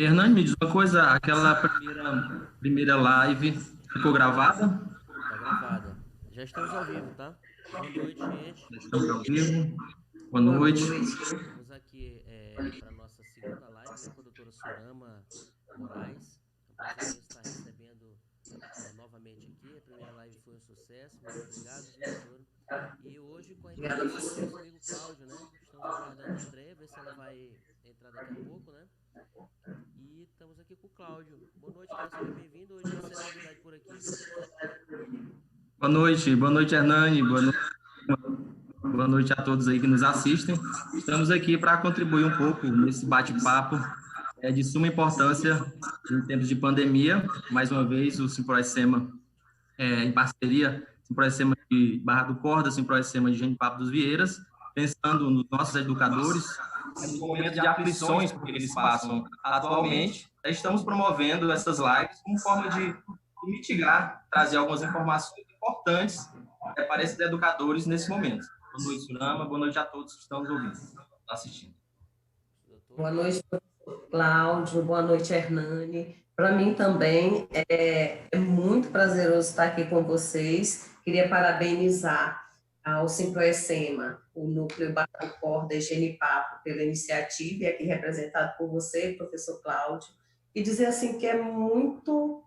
Hernani, me diz uma coisa, aquela primeira live ficou gravada? Tá gravada. Já estamos ao vivo, tá? Boa noite, gente. Estamos ao vivo. Boa Boa noite. noite. Estamos aqui para nossa segunda live, né, com a doutora Surama Moraes. É um prazer estar recebendo novamente aqui. A primeira live foi um sucesso. Muito obrigado, viu, doutora? E hoje com a intervenção do nosso amigo Cláudio, né? Estamos aguardando a Andréia, ver se ela vai entrar daqui a pouco, né? E estamos aqui com o Cláudio. Boa noite, Cláudio. Seja bem-vindo. Hoje você é novidade por aqui, viu? Boa noite, Hernani. Boa noite a todos aí que nos assistem. Estamos aqui para contribuir um pouco nesse bate-papo de suma importância em tempos de pandemia. Mais uma vez, o Simpró-Sema, em parceria, Simpró-Sema de Barra do Corda, Simpró-Sema de Genipapo dos Vieiras, pensando nos nossos educadores, no momento de aflições que eles passam atualmente, estamos promovendo essas lives como forma de mitigar, trazer algumas informações importantes para esses educadores nesse momento. Boa noite, Surama. Boa noite a todos que estão nos ouvindo, assistindo. Doutor? Boa noite, Cláudio. Boa noite, Hernani. Para mim também é muito prazeroso estar aqui com vocês. Queria parabenizar ao Simproecema, o Núcleo Barra Corda e Genipapo, pela iniciativa, e aqui representado por você, professor Cláudio, e dizer assim que é muito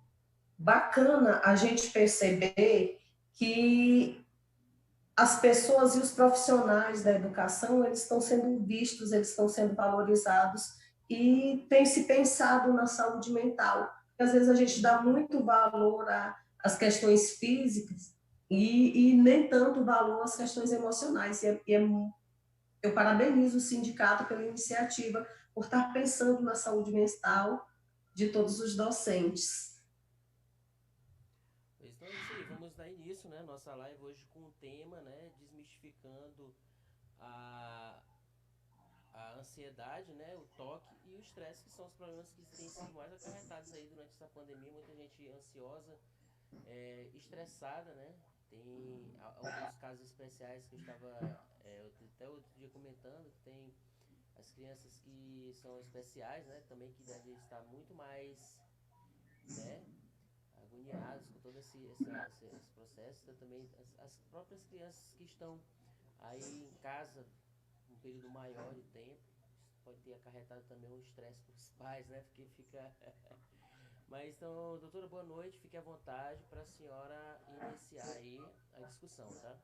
bacana a gente perceber que as pessoas e os profissionais da educação, eles estão sendo vistos, eles estão sendo valorizados e tem se pensado na saúde mental. Às vezes a gente dá muito valor às questões físicas e nem tanto valor às questões emocionais. Eu parabenizo o sindicato pela iniciativa, por estar pensando na saúde mental de todos os docentes. Então é isso aí, vamos dar início, né, nossa live hoje com o tema, né, desmistificando a, a ansiedade, né, o toque e o estresse, que são os problemas que têm sido mais acarretados aí durante essa pandemia. Muita gente ansiosa, estressada, né, tem alguns casos especiais que eu estava até outro dia comentando, que tem as crianças que são especiais, né, também que devem estar muito mais, né, agoniados com todo esse processo. Também as próprias crianças que estão aí em casa um período maior de tempo, isso pode ter acarretado também um estresse para os pais, né? Porque fica. Mas então, doutora, boa noite, fique à vontade para a senhora iniciar aí a discussão, tá?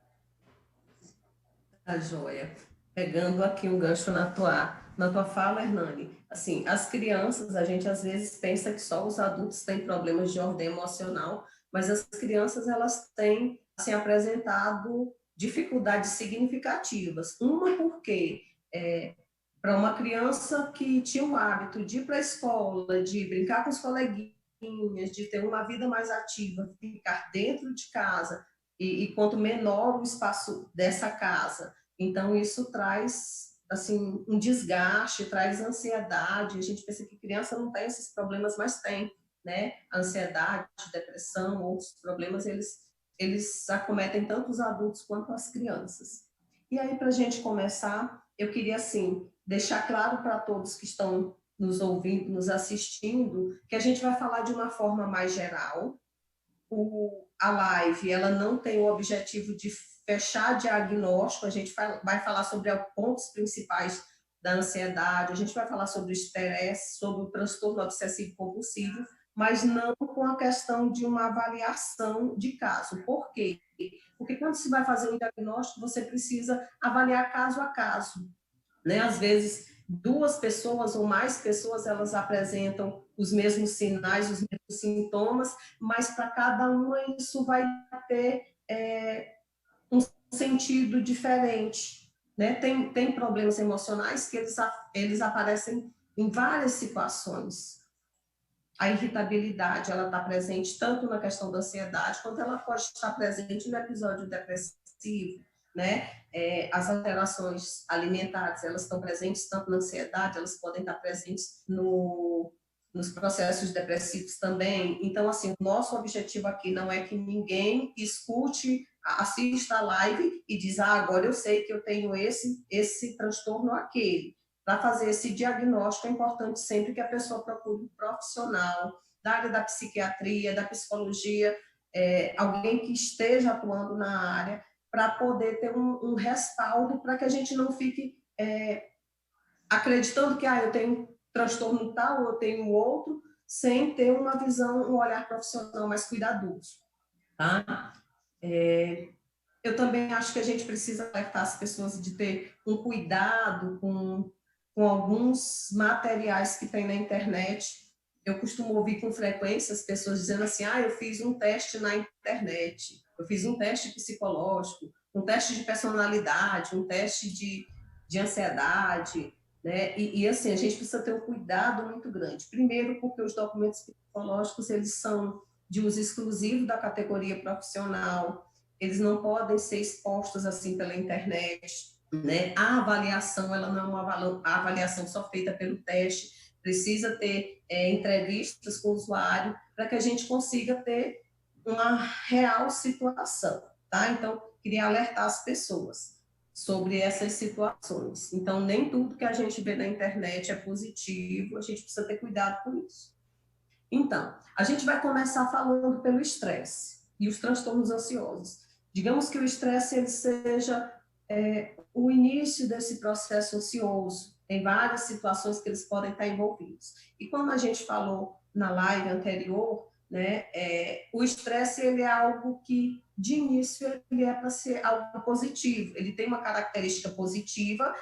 Tá joia. Pegando aqui um gancho na tua fala, Hernani. Assim, as crianças, a gente às vezes pensa que só os adultos têm problemas de ordem emocional, mas as crianças, elas têm, assim, apresentado dificuldades significativas. Uma porque, para uma criança que tinha o hábito de ir para a escola, de brincar com os coleguinhas, de ter uma vida mais ativa, ficar dentro de casa, e quanto menor o espaço dessa casa, então isso traz assim um desgaste, traz ansiedade. A gente pensa que criança não tem esses problemas, mas tem, né? Ansiedade, depressão, outros problemas, eles acometem tanto os adultos quanto as crianças. E aí, para a gente começar, eu queria assim deixar claro para todos que estão nos ouvindo, nos assistindo, que a gente vai falar de uma forma mais geral. A live, ela não tem o objetivo de fechar diagnóstico, a gente vai falar sobre os pontos principais da ansiedade, a gente vai falar sobre o estresse, sobre o transtorno obsessivo compulsivo, mas não com a questão de uma avaliação de caso. Por quê? Porque quando se vai fazer um diagnóstico, você precisa avaliar caso a caso, né? Às vezes, duas pessoas ou mais pessoas, elas apresentam os mesmos sinais, os mesmos sintomas, mas para cada uma isso vai ter um sentido diferente, né? Tem problemas emocionais que eles aparecem em várias situações. A irritabilidade, ela está presente tanto na questão da ansiedade, quanto ela pode estar presente no episódio depressivo, né? As alterações alimentares, elas estão presentes tanto na ansiedade, elas podem estar presentes nos processos depressivos também. Então, assim, o nosso objetivo aqui não é que ninguém escute, assista a live e diz, agora eu sei que eu tenho esse transtorno ou aquele. para fazer esse diagnóstico, é importante sempre que a pessoa procure um profissional da área da psiquiatria, da psicologia, alguém que esteja atuando na área, para poder ter um respaldo, para que a gente não fique acreditando que eu tenho transtorno tal, ou eu tenho outro, sem ter uma visão, um olhar profissional mais cuidadoso. Tá? Eu também acho que a gente precisa alertar as pessoas de ter um cuidado com alguns materiais que tem na internet. Eu costumo ouvir com frequência as pessoas dizendo assim, eu fiz um teste na internet, eu fiz um teste psicológico, um teste de personalidade, um teste de ansiedade, né? E assim, a gente precisa ter um cuidado muito grande. Primeiro, porque os documentos psicológicos, eles são de uso exclusivo da categoria profissional, eles não podem ser expostos assim pela internet, né? A avaliação, ela não é uma avaliação só feita pelo teste, precisa ter entrevistas com o usuário para que a gente consiga ter uma real situação, tá? Então, queria alertar as pessoas sobre essas situações. Então, nem tudo que a gente vê na internet é positivo, a gente precisa ter cuidado com isso. Então, a gente vai começar falando pelo estresse e os transtornos ansiosos. Digamos que o estresse ele seja o início desse processo ansioso, tem várias situações que eles podem estar envolvidos. E como a gente falou na live anterior, né, o estresse ele é algo que, de início, ele é para ser algo positivo. Ele tem uma característica positiva,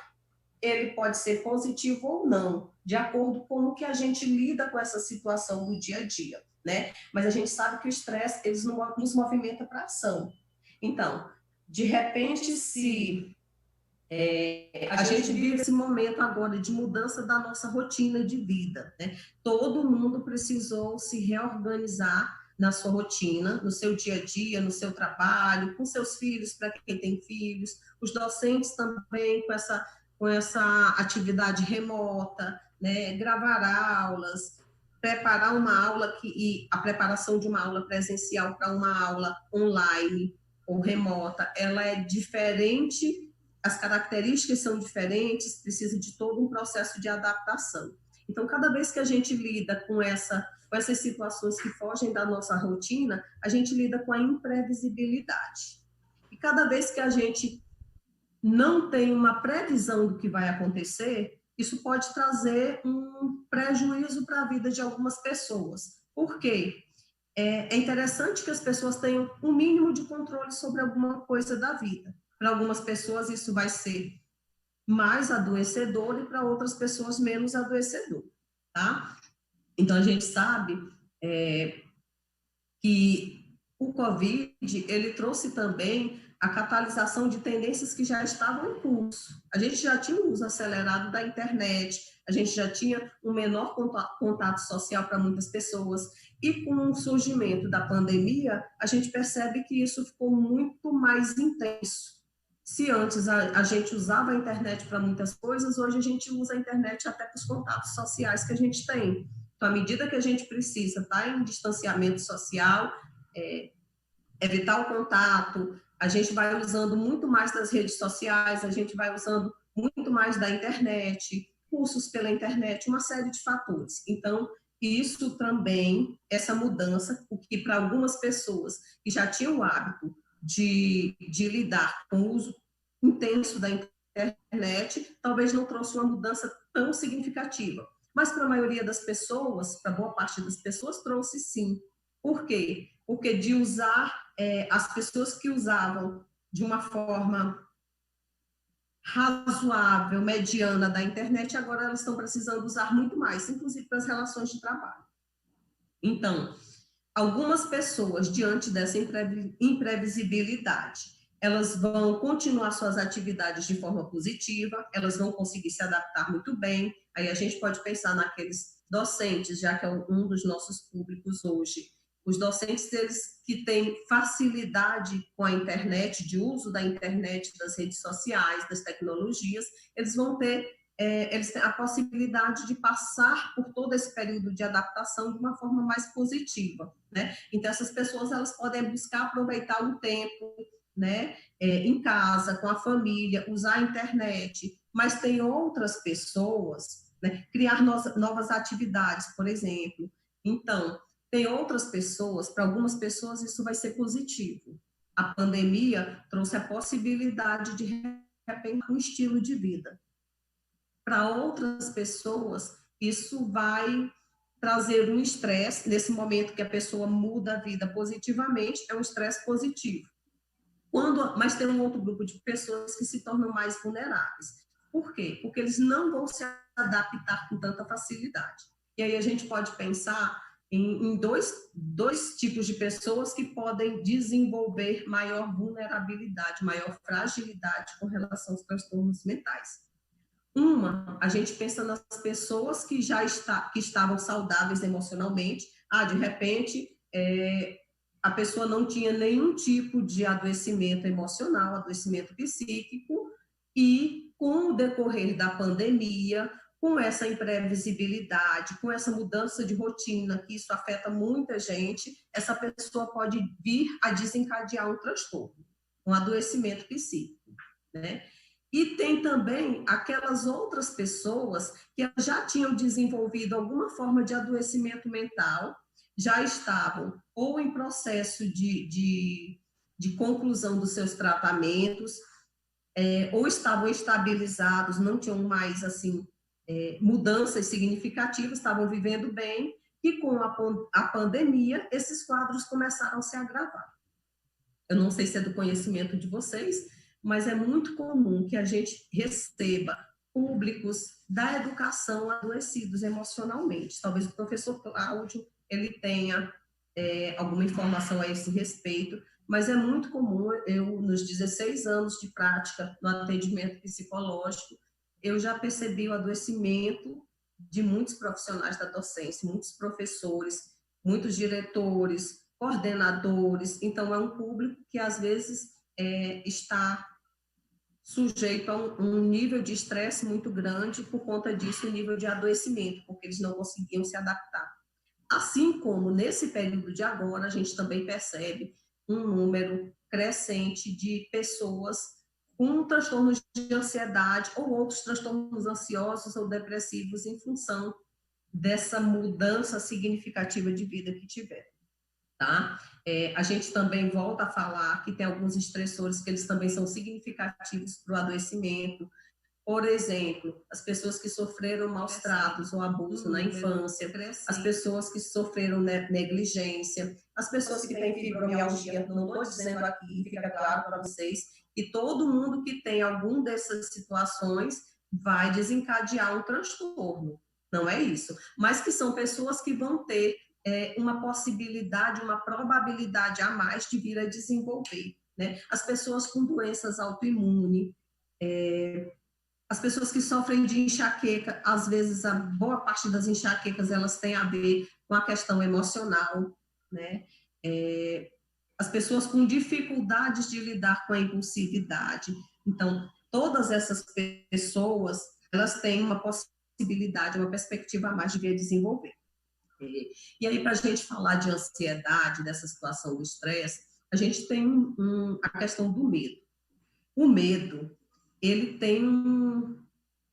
ele pode ser positivo ou não, de acordo com o que a gente lida com essa situação no dia a dia, né? Mas a gente sabe que o estresse, eles nos movimenta para ação. Então, de repente, se a gente vive esse momento agora de mudança da nossa rotina de vida, né? Todo mundo precisou se reorganizar na sua rotina, no seu dia a dia, no seu trabalho, com seus filhos, para quem tem filhos, os docentes também com essa atividade remota, né? Gravar aulas, preparar uma aula e a preparação de uma aula presencial para uma aula online ou remota, ela é diferente, as características são diferentes, precisa de todo um processo de adaptação. Então, cada vez que a gente lida com essas situações que fogem da nossa rotina, a gente lida com a imprevisibilidade. E cada vez que a gente não tem uma previsão do que vai acontecer, isso pode trazer um prejuízo para a vida de algumas pessoas. Por quê? É interessante que as pessoas tenham um mínimo de controle sobre alguma coisa da vida. Para algumas pessoas isso vai ser mais adoecedor e para outras pessoas menos adoecedor, tá? Então a gente sabe que o Covid, ele trouxe também a catalisação de tendências que já estavam em curso. A gente já tinha um uso acelerado da internet, a gente já tinha um menor contato social para muitas pessoas, e com o surgimento da pandemia, a gente percebe que isso ficou muito mais intenso. Se antes a gente usava a internet para muitas coisas, hoje a gente usa a internet até para os contatos sociais que a gente tem. Então, à medida que a gente precisa estar em distanciamento social, evitar o contato, a gente vai usando muito mais das redes sociais, a gente vai usando muito mais da internet, cursos pela internet, uma série de fatores. Então, isso também, essa mudança, o que para algumas pessoas que já tinham o hábito de lidar com o uso intenso da internet, talvez não trouxe uma mudança tão significativa. Mas para a maioria das pessoas, para boa parte das pessoas, trouxe sim. Por quê? Porque de usar, as pessoas que usavam de uma forma razoável, mediana da internet, agora elas estão precisando usar muito mais, inclusive para as relações de trabalho. Então, algumas pessoas, diante dessa imprevisibilidade, elas vão continuar suas atividades de forma positiva, elas vão conseguir se adaptar muito bem. Aí a gente pode pensar naqueles docentes, já que é um dos nossos públicos hoje. Os docentes, eles que têm facilidade com a internet, de uso da internet, das redes sociais, das tecnologias, eles vão ter eles têm a possibilidade de passar por todo esse período de adaptação de uma forma mais positiva, né? Então, essas pessoas, elas podem buscar aproveitar o tempo, né, em casa, com a família, usar a internet, mas tem outras pessoas, né, criar novas atividades, por exemplo. Então, tem outras pessoas, para algumas pessoas isso vai ser positivo. A pandemia trouxe a possibilidade de repensar um estilo de vida. Para outras pessoas, isso vai trazer um estresse, nesse momento que a pessoa muda a vida positivamente, é um estresse positivo. Mas tem um outro grupo de pessoas que se tornam mais vulneráveis. Por quê? Porque eles não vão se adaptar com tanta facilidade. E aí a gente pode pensar em dois tipos de pessoas que podem desenvolver maior vulnerabilidade, maior fragilidade com relação aos transtornos mentais. A gente pensa nas pessoas que que estavam saudáveis emocionalmente. De repente, a pessoa não tinha nenhum tipo de adoecimento emocional, adoecimento psíquico, e com o decorrer da pandemia, com essa imprevisibilidade, com essa mudança de rotina, que isso afeta muita gente, essa pessoa pode vir a desencadear um transtorno, um adoecimento psíquico, né? E tem também aquelas outras pessoas que já tinham desenvolvido alguma forma de adoecimento mental, já estavam ou em processo de conclusão dos seus tratamentos, ou estavam estabilizados, não tinham mais, assim, mudanças significativas, estavam vivendo bem, e com a pandemia, esses quadros começaram a se agravar. Eu não sei se é do conhecimento de vocês, mas é muito comum que a gente receba públicos da educação adoecidos emocionalmente. Talvez o professor Cláudio ele tenha alguma informação a esse respeito, mas é muito comum, nos 16 anos de prática no atendimento psicológico, eu já percebi o adoecimento de muitos profissionais da docência, muitos professores, muitos diretores, coordenadores. Então, é um público que, às vezes, está sujeito a um nível de estresse muito grande, por conta disso, o nível de adoecimento, porque eles não conseguiam se adaptar. Assim como, nesse período de agora, a gente também percebe um número crescente de pessoas com transtornos de ansiedade ou outros transtornos ansiosos ou depressivos em função dessa mudança significativa de vida que tiveram. Tá? A gente também volta a falar que tem alguns estressores que eles também são significativos para o adoecimento. Por exemplo, as pessoas que sofreram maus tratos ou abuso na infância, as pessoas que sofreram negligência, as pessoas que têm fibromialgia, não estou dizendo aqui, fica claro para vocês, que todo mundo que tem alguma dessas situações vai desencadear um transtorno, não é isso, mas que são pessoas que vão ter uma possibilidade, uma probabilidade a mais de vir a desenvolver, né? As pessoas com doenças autoimunes, as pessoas que sofrem de enxaqueca, às vezes a boa parte das enxaquecas elas têm a ver com a questão emocional, né? As pessoas com dificuldades de lidar com a impulsividade. Então, todas essas pessoas, elas têm uma possibilidade, uma perspectiva a mais de vir a desenvolver. E aí, para a gente falar de ansiedade, dessa situação do estresse, a gente tem a questão do medo. O medo, ele tem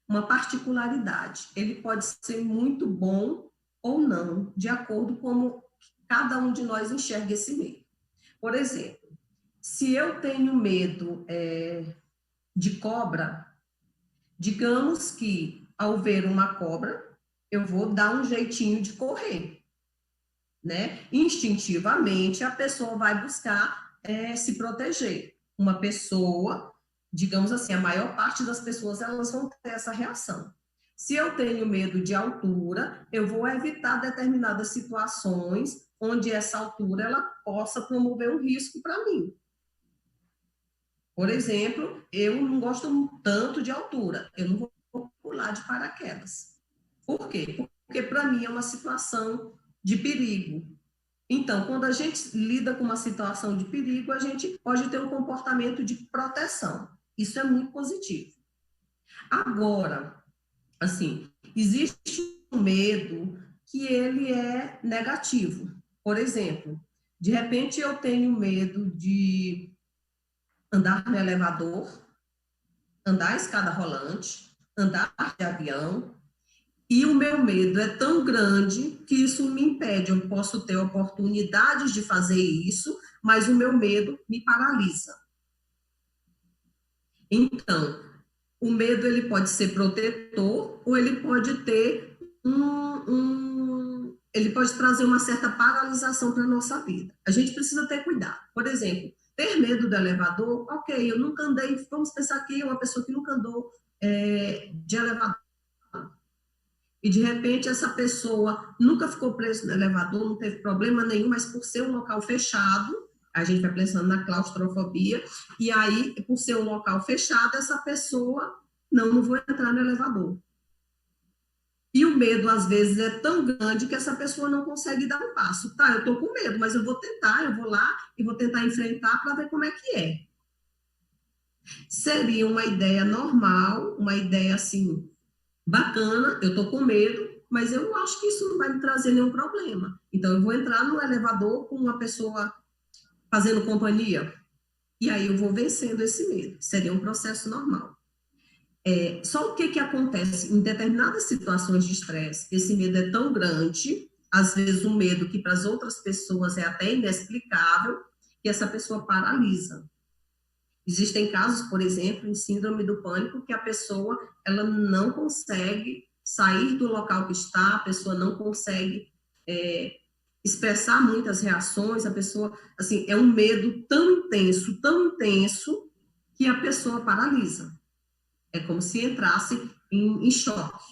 uma particularidade. Ele pode ser muito bom ou não, de acordo com como cada um de nós enxerga esse medo. Por exemplo, se eu tenho medo de cobra, digamos que, ao ver uma cobra, eu vou dar um jeitinho de correr, né? Instintivamente, a pessoa vai buscar se proteger. Uma pessoa, digamos assim, a maior parte das pessoas, elas vão ter essa reação. Se eu tenho medo de altura, eu vou evitar determinadas situações onde essa altura ela possa promover um risco para mim. Por exemplo, eu não gosto tanto de altura, eu não vou pular de paraquedas. Por quê? Porque para mim é uma situação de perigo. Então, quando a gente lida com uma situação de perigo, a gente pode ter um comportamento de proteção. Isso é muito positivo. Agora, assim, existe um medo que ele é negativo. Por exemplo, de repente eu tenho medo de andar no elevador, andar a escada rolante, andar de avião, e o meu medo é tão grande que isso me impede. Eu posso ter oportunidades de fazer isso, mas o meu medo me paralisa. Então, o medo ele pode ser protetor ou ele pode ter ele pode trazer uma certa paralisação para a nossa vida. A gente precisa ter cuidado. Por exemplo, ter medo do elevador, ok, eu nunca andei, vamos pensar que uma pessoa que nunca andou de elevador, e de repente essa pessoa nunca ficou presa no elevador, não teve problema nenhum, mas por ser um local fechado, a gente vai pensando na claustrofobia, e aí, por ser um local fechado, essa pessoa, não vou entrar no elevador. E o medo, às vezes, é tão grande que essa pessoa não consegue dar um passo. Tá, eu estou com medo, mas eu vou tentar, eu vou lá e vou tentar enfrentar para ver como é que é. Seria uma ideia normal, uma ideia, assim, bacana, eu estou com medo, mas eu acho que isso não vai me trazer nenhum problema. Então, eu vou entrar no elevador com uma pessoa fazendo companhia, e aí eu vou vencendo esse medo. Seria um processo normal. Só o que acontece? Em determinadas situações de estresse, esse medo é tão grande, às vezes um medo que para as outras pessoas é até inexplicável, que essa pessoa paralisa. Existem casos, por exemplo, em síndrome do pânico, que a pessoa ela não consegue sair do local que está, a pessoa não consegue expressar muitas reações, a pessoa, assim, é um medo tão intenso, que a pessoa paralisa. É como se entrasse em choque.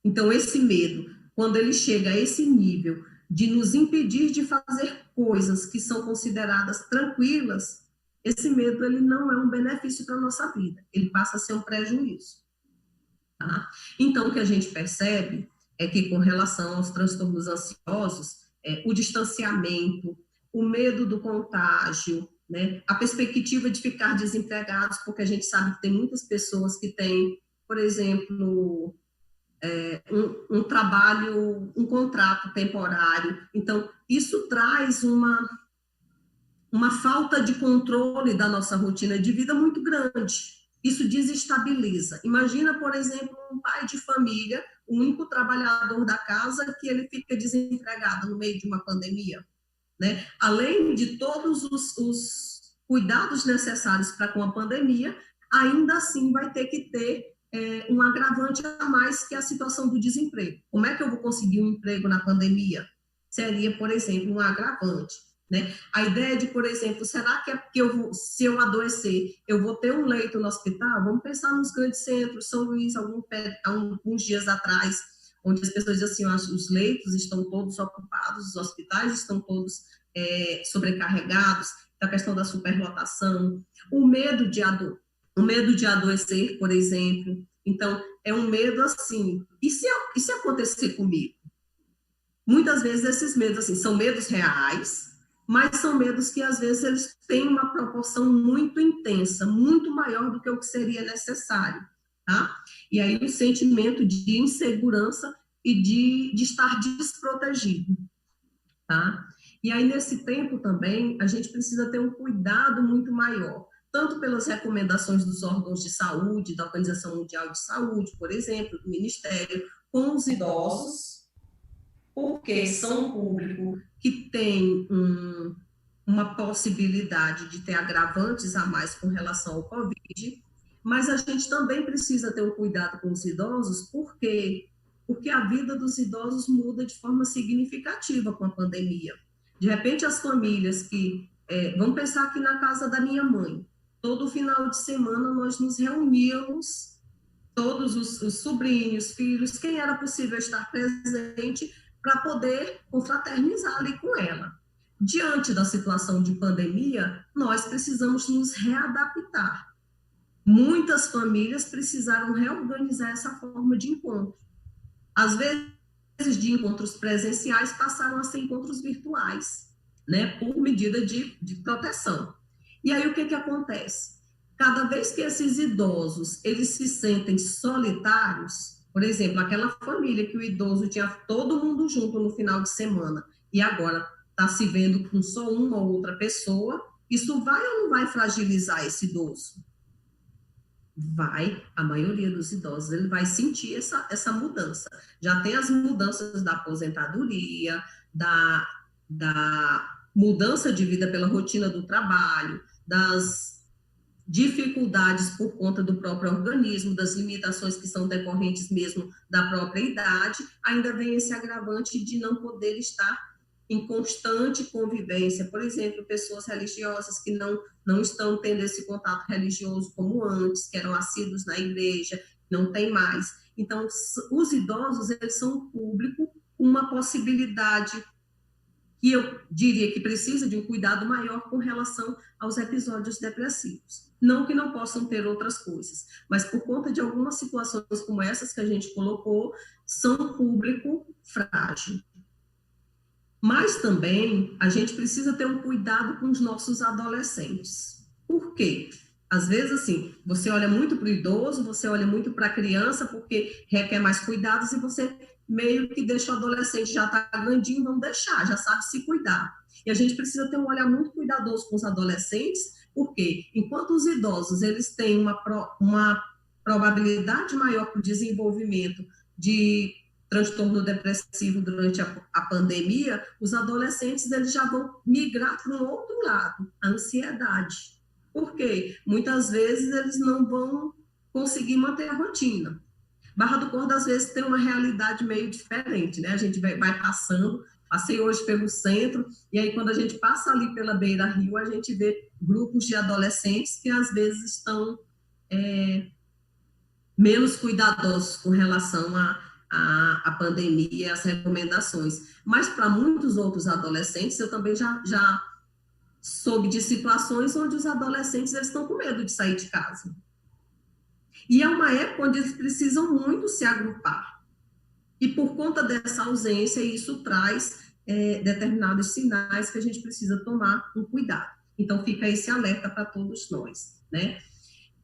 Então, esse medo, quando ele chega a esse nível de nos impedir de fazer coisas que são consideradas tranquilas, esse medo ele não é um benefício para a nossa vida, ele passa a ser um prejuízo. Tá? Então, o que a gente percebe é que, com relação aos transtornos ansiosos, o distanciamento, o medo do contágio, né, a perspectiva de ficar desempregados, porque a gente sabe que tem muitas pessoas que têm, por exemplo, um trabalho, um contrato temporário. Então, isso traz uma falta de controle da nossa rotina de vida muito grande. Isso desestabiliza. Imagina, por exemplo, um pai de família, o único trabalhador da casa, que ele fica desempregado no meio de uma pandemia, né? Além de todos os cuidados necessários para com a pandemia, ainda assim vai ter que ter um agravante a mais, que é a situação do desemprego. Como é que eu vou conseguir um emprego na pandemia? Seria, por exemplo, um agravante. Né? A ideia de, por exemplo, será que é porque se eu adoecer, eu vou ter um leito no hospital? Vamos pensar nos grandes centros, São Luís, alguns dias atrás, onde as pessoas dizem assim, os leitos estão todos ocupados, os hospitais estão todos sobrecarregados, a questão da superlotação, o medo de adoecer, por exemplo. Então, é um medo assim, e se acontecer comigo? Muitas vezes esses medos assim, são medos reais, mas são medos que, às vezes, eles têm uma proporção muito intensa, muito maior do que o que seria necessário, tá? E aí o sentimento de insegurança e de estar desprotegido, tá? E aí, nesse tempo também, a gente precisa ter um cuidado muito maior, tanto pelas recomendações dos órgãos de saúde, da Organização Mundial de Saúde, por exemplo, do Ministério, com os idosos, porque são um público que tem uma possibilidade de ter agravantes a mais com relação ao Covid, mas a gente também precisa ter um cuidado com os idosos, porque a vida dos idosos muda de forma significativa com a pandemia. De repente, as famílias que... vamos pensar aqui na casa da minha mãe. Todo final de semana nós nos reuníamos, todos os sobrinhos, filhos, quem era possível estar presente, para poder confraternizar ali com ela. Diante da situação de pandemia, nós precisamos nos readaptar. Muitas famílias precisaram reorganizar essa forma de encontro. Às vezes, de encontros presenciais passaram a ser encontros virtuais, né, por medida de proteção. E aí, o que acontece? Cada vez que esses idosos eles se sentem solitários, por exemplo, aquela família que o idoso tinha todo mundo junto no final de semana e agora está se vendo com só uma ou outra pessoa, isso vai ou não vai fragilizar esse idoso? a maioria dos idosos, ele vai sentir essa mudança. Já tem as mudanças da aposentadoria, da mudança de vida pela rotina do trabalho, das dificuldades por conta do próprio organismo, das limitações que são decorrentes mesmo da própria idade, ainda vem esse agravante de não poder estar em constante convivência, por exemplo, pessoas religiosas que não estão tendo esse contato religioso como antes, que eram assíduos na igreja, não tem mais. Então, os idosos, eles são um público, uma possibilidade que eu diria que precisa de um cuidado maior com relação aos episódios depressivos. Não que não possam ter outras coisas, mas por conta de algumas situações como essas que a gente colocou, são um público frágil. Mas também a gente precisa ter um cuidado com os nossos adolescentes. Por quê? Às vezes, assim, você olha muito para o idoso, você olha muito para a criança, porque requer mais cuidados, e você meio que deixa o adolescente, já está grandinho, vamos deixar, já sabe se cuidar. E a gente precisa ter um olhar muito cuidadoso com os adolescentes, porque enquanto os idosos, eles têm uma probabilidade maior para o desenvolvimento de transtorno depressivo durante a pandemia, os adolescentes eles já vão migrar para um outro lado, a ansiedade. Por quê? Muitas vezes eles não vão conseguir manter a rotina. Barra do Corda, às vezes, tem uma realidade meio diferente, né? A gente vai passando, passei hoje pelo centro, e aí quando a gente passa ali pela Beira-Rio, a gente vê grupos de adolescentes que às vezes estão menos cuidadosos com relação à pandemia e às recomendações. Mas para muitos outros adolescentes, eu também já soube de situações onde os adolescentes eles estão com medo de sair de casa. E é uma época onde eles precisam muito se agrupar. E por conta dessa ausência, isso traz determinados sinais que a gente precisa tomar um cuidado. Então, fica esse alerta para todos nós, né?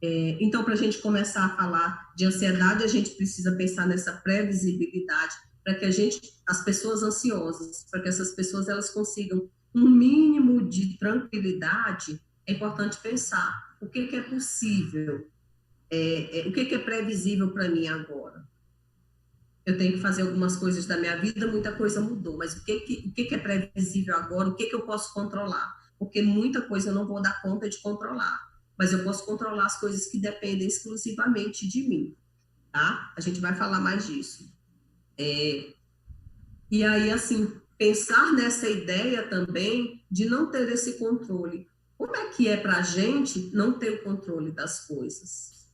Então, para a gente começar a falar de ansiedade, a gente precisa pensar nessa previsibilidade para que as pessoas ansiosas, para que essas pessoas elas consigam um mínimo de tranquilidade, é importante pensar o que é possível, o que é previsível para mim agora. Eu tenho que fazer algumas coisas da minha vida, muita coisa mudou, mas o que é previsível agora, o que eu posso controlar? Porque muita coisa eu não vou dar conta de controlar, mas eu posso controlar as coisas que dependem exclusivamente de mim, tá? A gente vai falar mais disso. E aí, assim, pensar nessa ideia também de não ter esse controle. Como é que é para a gente não ter o controle das coisas?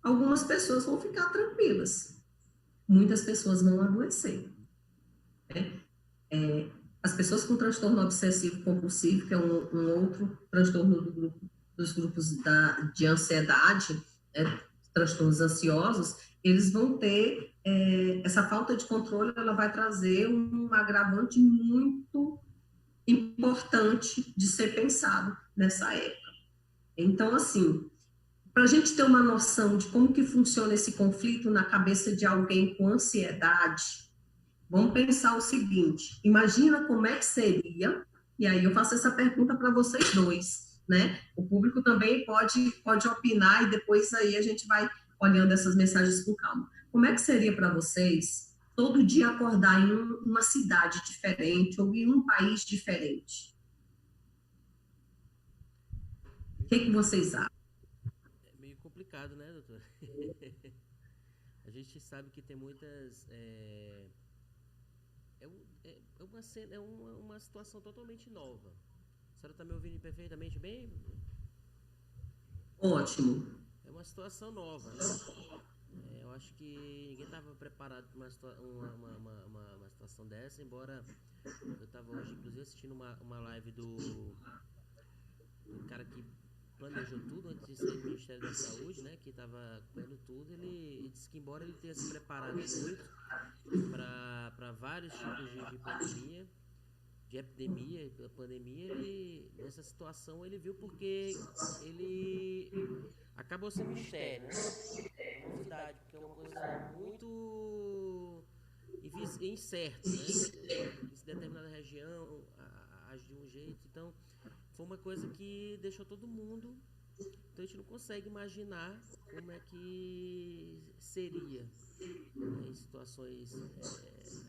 Algumas pessoas vão ficar tranquilas, muitas pessoas vão adoecer. Né? As pessoas com transtorno obsessivo compulsivo, que é um outro transtorno dos grupos de ansiedade, transtornos ansiosos, eles vão ter essa falta de controle, ela vai trazer um agravante muito importante de ser pensado nessa época. Então, assim, para a gente ter uma noção de como que funciona esse conflito na cabeça de alguém com ansiedade, vamos pensar o seguinte, imagina como é que seria, e aí eu faço essa pergunta para vocês dois, né? O público também pode opinar e depois aí a gente vai olhando essas mensagens com calma. Como é que seria para vocês todo dia acordar em uma cidade diferente ou em um país diferente? O que vocês acham? É meio complicado, né, doutor? A gente sabe que tem muitas... uma situação totalmente nova. A senhora está me ouvindo perfeitamente bem? Ótimo. É uma situação nova, né? Eu acho que ninguém estava preparado para uma situação dessa, embora eu estava hoje, inclusive, assistindo uma live do cara que planejou tudo antes de sair do Ministério da Saúde, né? Que estava comendo tudo. Ele disse que, embora ele tenha se preparado muito para vários tipos de pandemia, de epidemia, pandemia, nessa situação ele viu porque ele acabou sendo mistério, né? Novidade, porque é uma coisa muito incerta, né? Em determinada região age de um jeito, então foi uma coisa que deixou todo mundo Então a gente não consegue imaginar como é que seria, né, em situações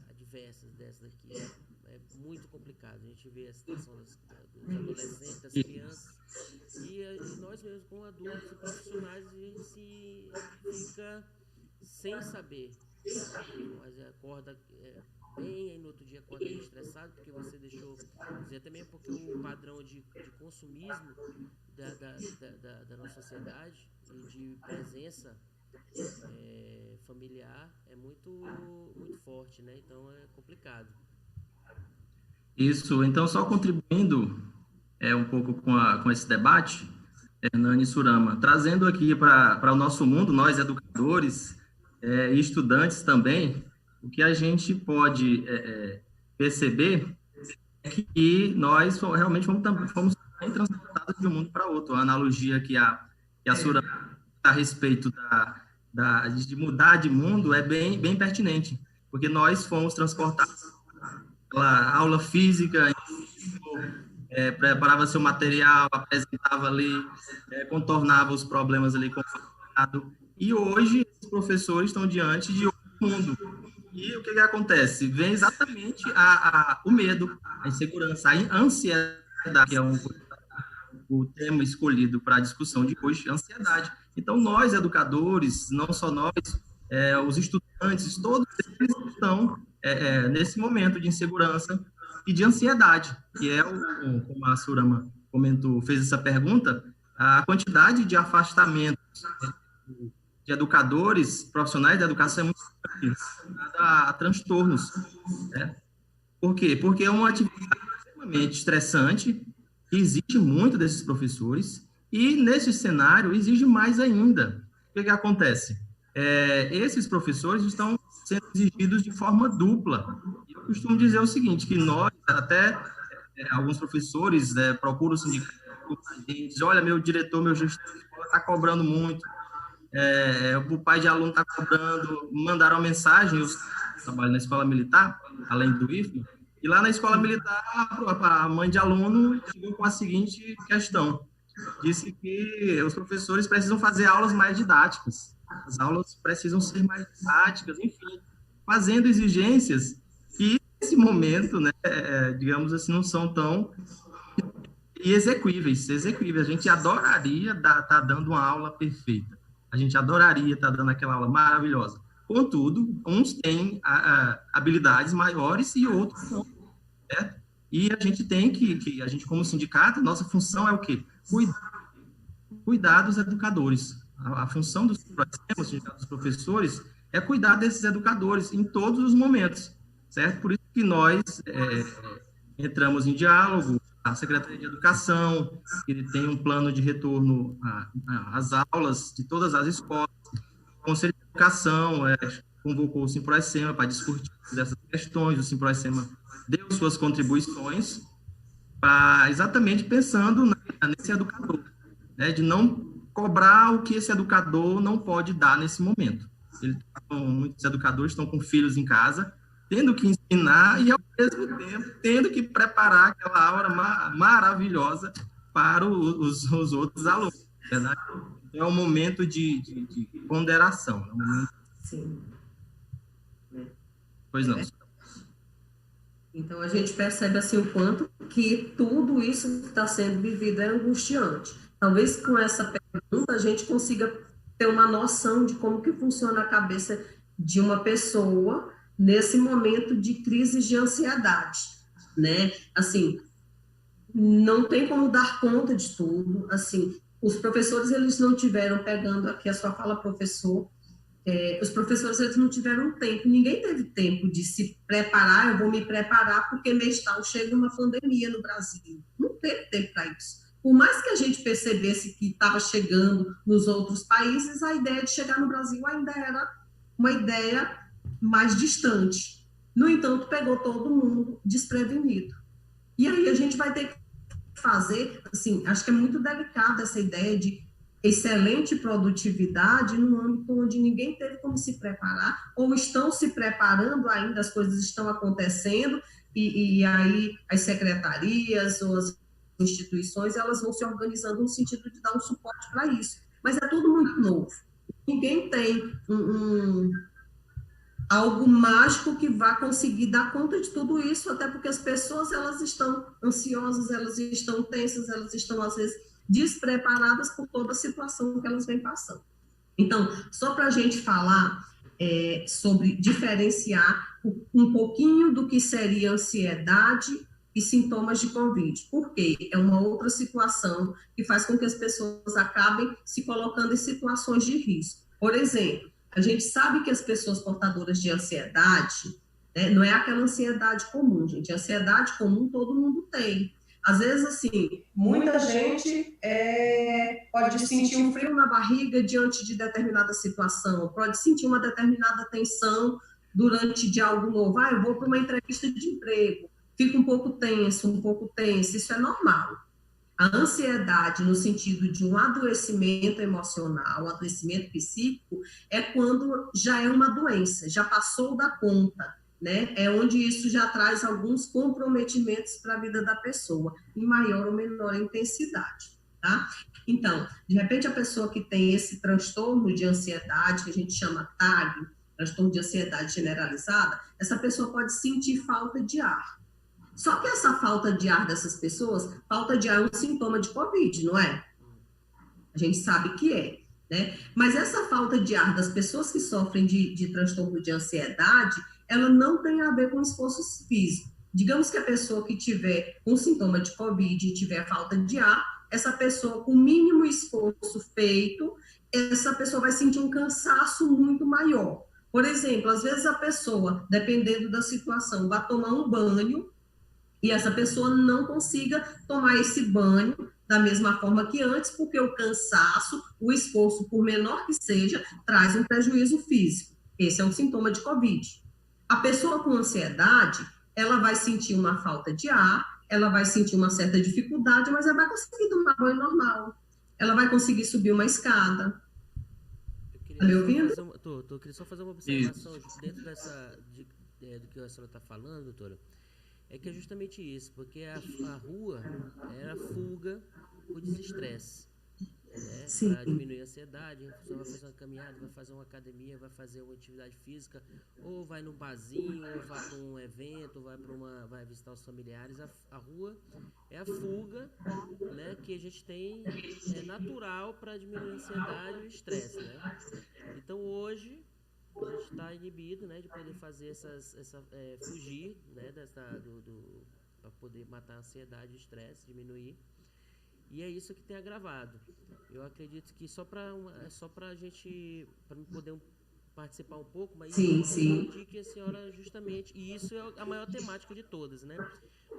adversas dessas aqui. É muito complicado. A gente vê a situação dos adolescentes, das crianças, e nós mesmos, como adultos e profissionais, a gente fica sem saber, né? Mas acorda bem, aí no outro dia acorda estressado, porque você deixou, dizer, também porque o padrão de consumismo da nossa sociedade e de presença familiar é muito forte, né? Então é complicado. Isso, então só contribuindo um pouco com esse debate, Hernani Surama, trazendo aqui para o nosso mundo, nós educadores e estudantes também, o que a gente pode perceber é que nós realmente fomos também transportados de um mundo para outro. A analogia que a Surama a respeito de mudar de mundo é bem pertinente, porque nós fomos transportados pela aula física, preparava seu material, apresentava ali, contornava os problemas ali com o passado. E hoje, os professores estão diante de outro mundo. E o que acontece? Vem exatamente o medo, a insegurança, a ansiedade, que é o tema escolhido para a discussão de hoje, ansiedade. Então, nós, educadores, não só nós, os estudantes, todos eles estão nesse momento de insegurança e de ansiedade, que é, como a Surama comentou, fez essa pergunta, a quantidade de afastamentos de educadores, profissionais da educação é muito grande, a transtornos. Né? Por quê? Porque é uma atividade extremamente estressante, que exige muito desses professores, e nesse cenário exige mais ainda. O que acontece? Esses professores estão sendo exigidos de forma dupla. Eu costumo dizer o seguinte, que nós, até alguns professores procuram o sindicato, dizem, olha, meu diretor, meu gestor de escola está cobrando muito, o pai de aluno está cobrando, mandaram uma mensagem, eu trabalho na escola militar, além do IFMA, e lá na escola militar, a mãe de aluno chegou com a seguinte questão, disse que os professores precisam fazer aulas mais didáticas, as aulas precisam ser mais didáticas, enfim, fazendo exigências que, nesse momento, né, digamos assim, não são tão exequíveis. A gente adoraria estar dando uma aula perfeita, a gente adoraria estar dando aquela aula maravilhosa. Contudo, uns têm habilidades maiores e outros não, certo? E a gente tem a gente como sindicato, nossa função é o quê? Cuidar dos educadores. A função do sindicato dos professores é cuidar desses educadores em todos os momentos, certo? Por isso que nós entramos em diálogo, a Secretaria de Educação, que tem um plano de retorno às aulas de todas as escolas, o Conselho de Educação convocou o Simproecema para discutir essas questões, o Simproecema deu suas contribuições, exatamente pensando nesse educador, né, de não cobrar o que esse educador não pode dar nesse momento. Muitos educadores estão com filhos em casa, tendo que ensinar e, ao mesmo tempo, tendo que preparar aquela aula maravilhosa para os outros alunos. Verdade? Então, é um momento de ponderação. É um momento... Sim. Pois não. Então, a gente percebe assim, o quanto que tudo isso que está sendo vivido é angustiante. Talvez com essa pergunta a gente consiga ter uma noção de como que funciona a cabeça de uma pessoa nesse momento de crise de ansiedade, né? Assim, não tem como dar conta de tudo, assim, os professores, eles não tiveram, pegando aqui a sua fala, professor, os professores, eles não tiveram tempo, ninguém teve tempo de se preparar, eu vou me preparar porque mês tal chega uma pandemia no Brasil, não teve tempo para isso. Por mais que a gente percebesse que estava chegando nos outros países, a ideia de chegar no Brasil ainda era uma ideia mais distante. No entanto, pegou todo mundo desprevenido. E aí a gente vai ter que fazer, assim, acho que é muito delicada essa ideia de excelente produtividade num âmbito onde ninguém teve como se preparar, ou estão se preparando ainda, as coisas estão acontecendo, e aí as secretarias ou as instituições, elas vão se organizando no sentido de dar um suporte para isso. Mas é tudo muito novo. Ninguém tem algo mágico que vá conseguir dar conta de tudo isso, até porque as pessoas, elas estão ansiosas, elas estão tensas, elas estão, às vezes, despreparadas por toda a situação que elas vêm passando. Então, só para a gente falar sobre diferenciar um pouquinho do que seria ansiedade e sintomas de Covid, porque é uma outra situação que faz com que as pessoas acabem se colocando em situações de risco. Por exemplo, a gente sabe que as pessoas portadoras de ansiedade, né, não é aquela ansiedade comum, gente. A ansiedade comum todo mundo tem. Às vezes, assim, muita gente pode sentir um frio na barriga diante de determinada situação, pode sentir uma determinada tensão durante de algo novo. Eu vou para uma entrevista de emprego, fico um pouco tenso, isso é normal. A ansiedade, no sentido de um adoecimento emocional, um adoecimento psíquico, é quando já é uma doença, já passou da conta, né? É onde isso já traz alguns comprometimentos para a vida da pessoa, em maior ou menor intensidade, tá? Então, de repente, a pessoa que tem esse transtorno de ansiedade, que a gente chama TAG, transtorno de ansiedade generalizada, essa pessoa pode sentir falta de ar. Só que essa falta de ar dessas pessoas, falta de ar é um sintoma de Covid, não é? A gente sabe que é, né? Mas essa falta de ar das pessoas que sofrem de transtorno de ansiedade, ela não tem a ver com esforço físico. Digamos que a pessoa que tiver um sintoma de Covid e tiver falta de ar, essa pessoa, com o mínimo esforço feito, essa pessoa vai sentir um cansaço muito maior. Por exemplo, às vezes a pessoa, dependendo da situação, vai tomar um banho, e essa pessoa não consiga tomar esse banho da mesma forma que antes, porque o cansaço, o esforço, por menor que seja, traz um prejuízo físico. Esse é um sintoma de Covid. A pessoa com ansiedade, ela vai sentir uma falta de ar, ela vai sentir uma certa dificuldade, mas ela vai conseguir tomar banho normal. Ela vai conseguir subir uma escada. Está me ouvindo? Eu queria só fazer uma observação dentro do que a senhora está falando, doutora. É que é justamente isso, porque a rua era fuga por desestresse, né? Para diminuir a ansiedade, a pessoa vai fazer uma caminhada, vai fazer uma academia, vai fazer uma atividade física, ou vai num barzinho, ou vai para um evento, vai visitar os familiares. A rua é a fuga, né, que a gente tem, natural para diminuir a ansiedade e o estresse, né? Então hoje a gente está inibido, né, de poder fazer fugir, né, para poder matar a ansiedade e o estresse, diminuir. E é isso que tem agravado. Eu acredito que só para a gente, para poder participar um pouco, mas sim. Que a senhora justamente, e isso é a maior temática de todas, né?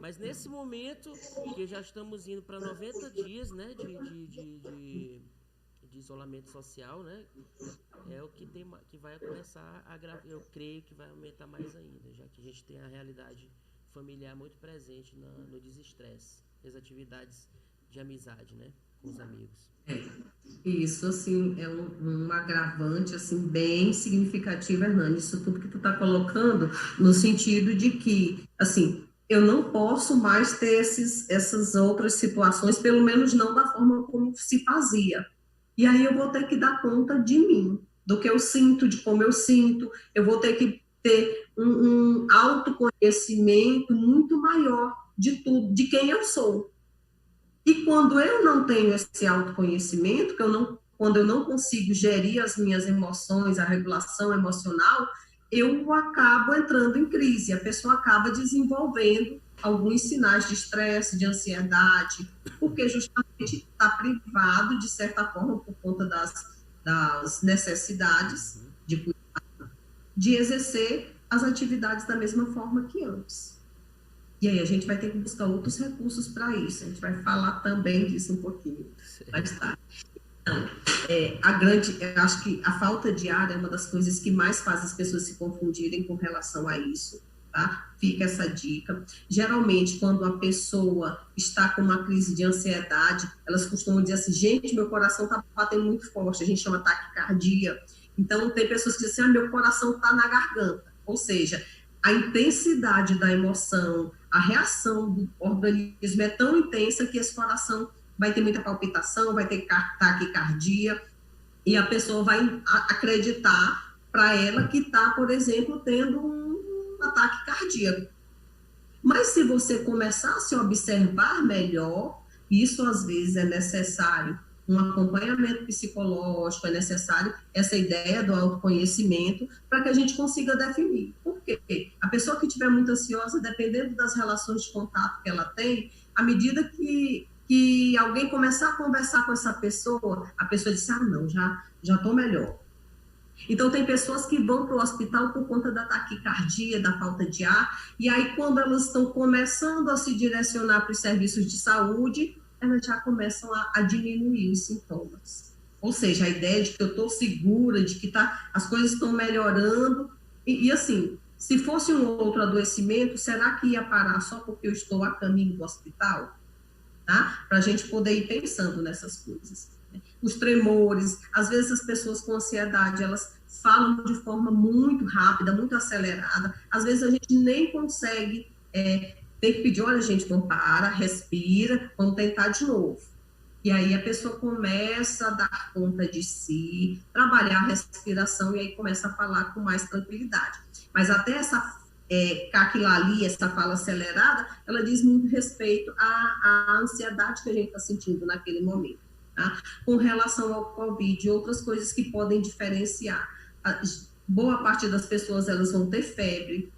Mas nesse momento que já estamos indo para 90 dias, né, de isolamento social, né, é o que vai começar a agravar. Eu creio que vai aumentar mais ainda, já que a gente tem a realidade familiar muito presente no desestresse, as atividades de amizade, né, com os amigos. Isso, assim, é um agravante, assim, bem significativo, Hernani, isso tudo que tu tá colocando, no sentido de que, assim, eu não posso mais ter essas outras situações, pelo menos não da forma como se fazia. E aí eu vou ter que dar conta de mim, do que eu sinto, de como eu sinto, eu vou ter que ter um autoconhecimento muito maior de tudo, de quem eu sou. E quando eu não tenho esse autoconhecimento, quando eu não consigo gerir as minhas emoções, a regulação emocional, eu acabo entrando em crise, a pessoa acaba desenvolvendo alguns sinais de estresse, de ansiedade, porque justamente está privado, de certa forma, por conta das necessidades de cuidado, de exercer as atividades da mesma forma que antes. E aí a gente vai ter que buscar outros recursos para isso. A gente vai falar também disso um pouquinho mais tarde. Então, eu acho que a falta de ar é uma das coisas que mais faz as pessoas se confundirem com relação a isso, tá? Fica essa dica. Geralmente, quando a pessoa está com uma crise de ansiedade, elas costumam dizer assim, gente, meu coração está batendo muito forte, a gente chama taquicardia. Então, tem pessoas que dizem assim, meu coração está na garganta. Ou seja, a intensidade da emoção, a reação do organismo é tão intensa que esse coração vai ter muita palpitação, vai ter taquicardia, e a pessoa vai acreditar para ela que está, por exemplo, tendo um ataque cardíaco. Mas se você começar a se observar melhor, isso às vezes é necessário um acompanhamento psicológico, é necessário essa ideia do autoconhecimento para que a gente consiga definir. Por quê? A pessoa que estiver muito ansiosa, dependendo das relações de contato que ela tem, à medida que alguém começar a conversar com essa pessoa, a pessoa diz, não, já estou melhor. Então, tem pessoas que vão para o hospital por conta da taquicardia, da falta de ar, e aí quando elas estão começando a se direcionar para os serviços de saúde, elas já começam a diminuir os sintomas. Ou seja, a ideia de que eu estou segura, de que as coisas estão melhorando, e assim, se fosse um outro adoecimento, será que ia parar só porque eu estou a caminho do hospital? Tá? Para a gente poder ir pensando nessas coisas. Os tremores, às vezes as pessoas com ansiedade, elas falam de forma muito rápida, muito acelerada, às vezes a gente nem consegue, tem que pedir, olha gente, vamos parar, respira, vamos tentar de novo. E aí a pessoa começa a dar conta de si, trabalhar a respiração e aí começa a falar com mais tranquilidade. Mas até essa caquilalia, essa fala acelerada, ela diz muito respeito à ansiedade que a gente está sentindo naquele momento. Tá? Com relação ao Covid e outras coisas que podem diferenciar. Boa parte das pessoas, elas vão ter febre,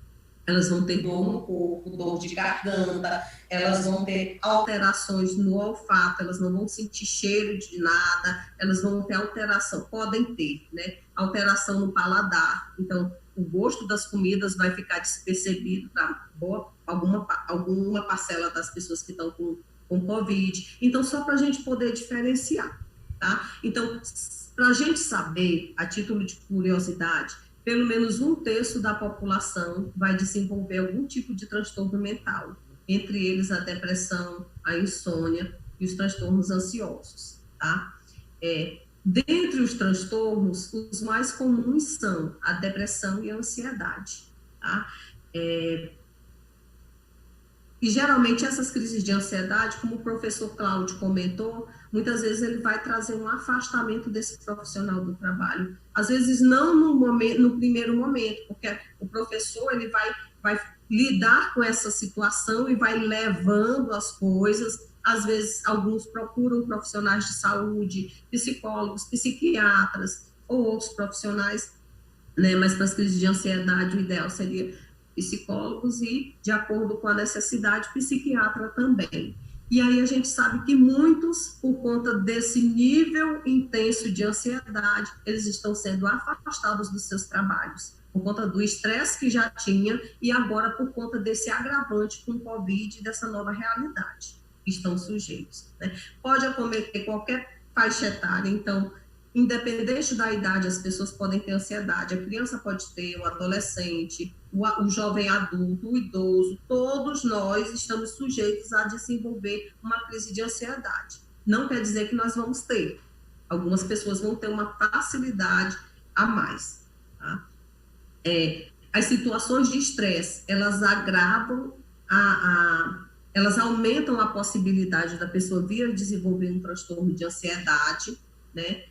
elas vão ter dor no corpo, dor de garganta, elas vão ter alterações no olfato, elas não vão sentir cheiro de nada, elas vão ter alteração, podem ter, né? Alteração no paladar. Então, o gosto das comidas vai ficar despercebido para alguma parcela das pessoas que estão com Covid. Então, só para a gente poder diferenciar, tá? Então, para a gente saber, a título de curiosidade, pelo menos 1/3 da população vai desenvolver algum tipo de transtorno mental, entre eles a depressão, a insônia e os transtornos ansiosos, tá? Dentre os transtornos, os mais comuns são a depressão e a ansiedade, tá? E geralmente essas crises de ansiedade, como o professor Cláudio comentou, muitas vezes ele vai trazer um afastamento desse profissional do trabalho. Às vezes não no primeiro momento, porque o professor ele vai lidar com essa situação e vai levando as coisas. Às vezes alguns procuram profissionais de saúde, psicólogos, psiquiatras ou outros profissionais, né? Mas para as crises de ansiedade o ideal seria psicólogos e, de acordo com a necessidade, psiquiatra também. E aí a gente sabe que muitos, por conta desse nível intenso de ansiedade, eles estão sendo afastados dos seus trabalhos, por conta do estresse que já tinha e agora por conta desse agravante com o Covid e dessa nova realidade que estão sujeitos, né? Pode acometer qualquer faixa etária, então, independente da idade, as pessoas podem ter ansiedade. A criança pode ter, o adolescente, o jovem adulto, o idoso, todos nós estamos sujeitos a desenvolver uma crise de ansiedade. Não quer dizer que nós vamos ter. Algumas pessoas vão ter uma facilidade a mais. Tá? As situações de estresse, elas agravam, elas aumentam a possibilidade da pessoa vir a desenvolver um transtorno de ansiedade, né?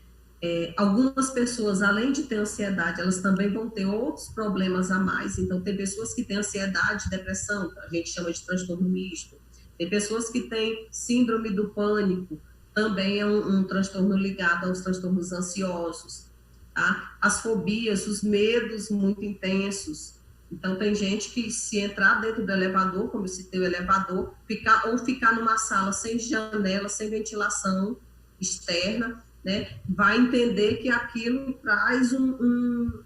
Algumas pessoas, além de ter ansiedade, elas também vão ter outros problemas a mais. Então, tem pessoas que têm ansiedade, depressão, a gente chama de transtorno misto. Tem pessoas que têm síndrome do pânico, também é um transtorno ligado aos transtornos ansiosos. Tá? As fobias, os medos muito intensos. Então, tem gente que, se entrar dentro do elevador, como se tem o elevador, ficar numa sala sem janela, sem ventilação externa, né, vai entender que aquilo traz um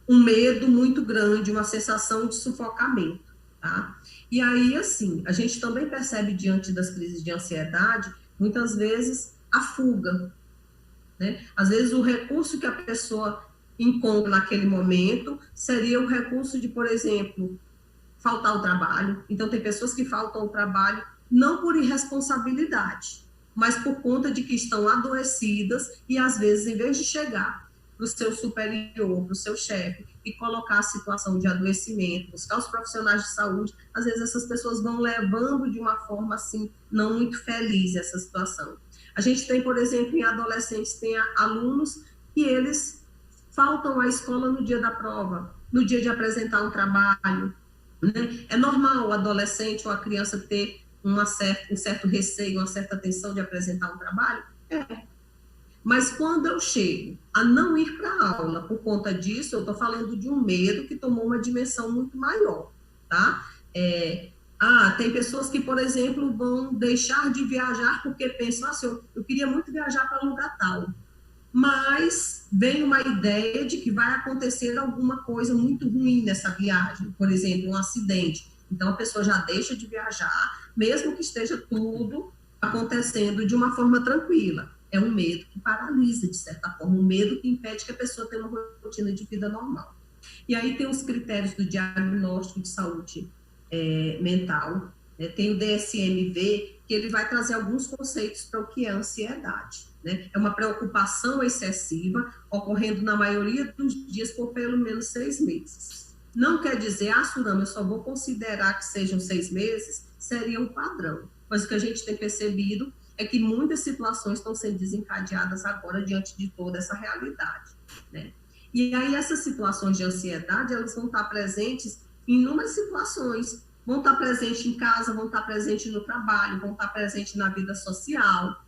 medo muito grande, uma sensação de sufocamento, tá? E aí, assim, a gente também percebe diante das crises de ansiedade, muitas vezes, a fuga, né? Às vezes, o recurso que a pessoa encontra naquele momento seria o recurso de, por exemplo, faltar ao trabalho. Então, tem pessoas que faltam ao trabalho não por irresponsabilidade, mas por conta de que estão adoecidas e, às vezes, em vez de chegar para o seu superior, para o seu chefe, e colocar a situação de adoecimento, buscar os profissionais de saúde, às vezes essas pessoas vão levando de uma forma, assim, não muito feliz essa situação. A gente tem, por exemplo, em adolescentes, tem alunos que eles faltam à escola no dia da prova, no dia de apresentar um trabalho, né? É normal o adolescente ou a criança ter um certo receio, uma certa tensão de apresentar um trabalho? É. Mas quando eu chego a não ir para a aula por conta disso, eu estou falando de um medo que tomou uma dimensão muito maior, tá? Tem pessoas que, por exemplo, vão deixar de viajar porque pensam assim, eu queria muito viajar para lugar tal, mas vem uma ideia de que vai acontecer alguma coisa muito ruim nessa viagem, por exemplo, um acidente. Então, a pessoa já deixa de viajar, mesmo que esteja tudo acontecendo de uma forma tranquila. É um medo que paralisa, de certa forma, um medo que impede que a pessoa tenha uma rotina de vida normal. E aí tem os critérios do diagnóstico de saúde mental, né? Tem o DSM-V, que ele vai trazer alguns conceitos para o que é ansiedade, né? É uma preocupação excessiva, ocorrendo na maioria dos dias por pelo menos 6 meses. Não quer dizer, Surama, eu só vou considerar que sejam 6 meses, seria um padrão. Mas o que a gente tem percebido é que muitas situações estão sendo desencadeadas agora diante de toda essa realidade, né? E aí essas situações de ansiedade, elas vão estar presentes em inúmeras situações, vão estar presentes em casa, vão estar presentes no trabalho, vão estar presentes na vida social,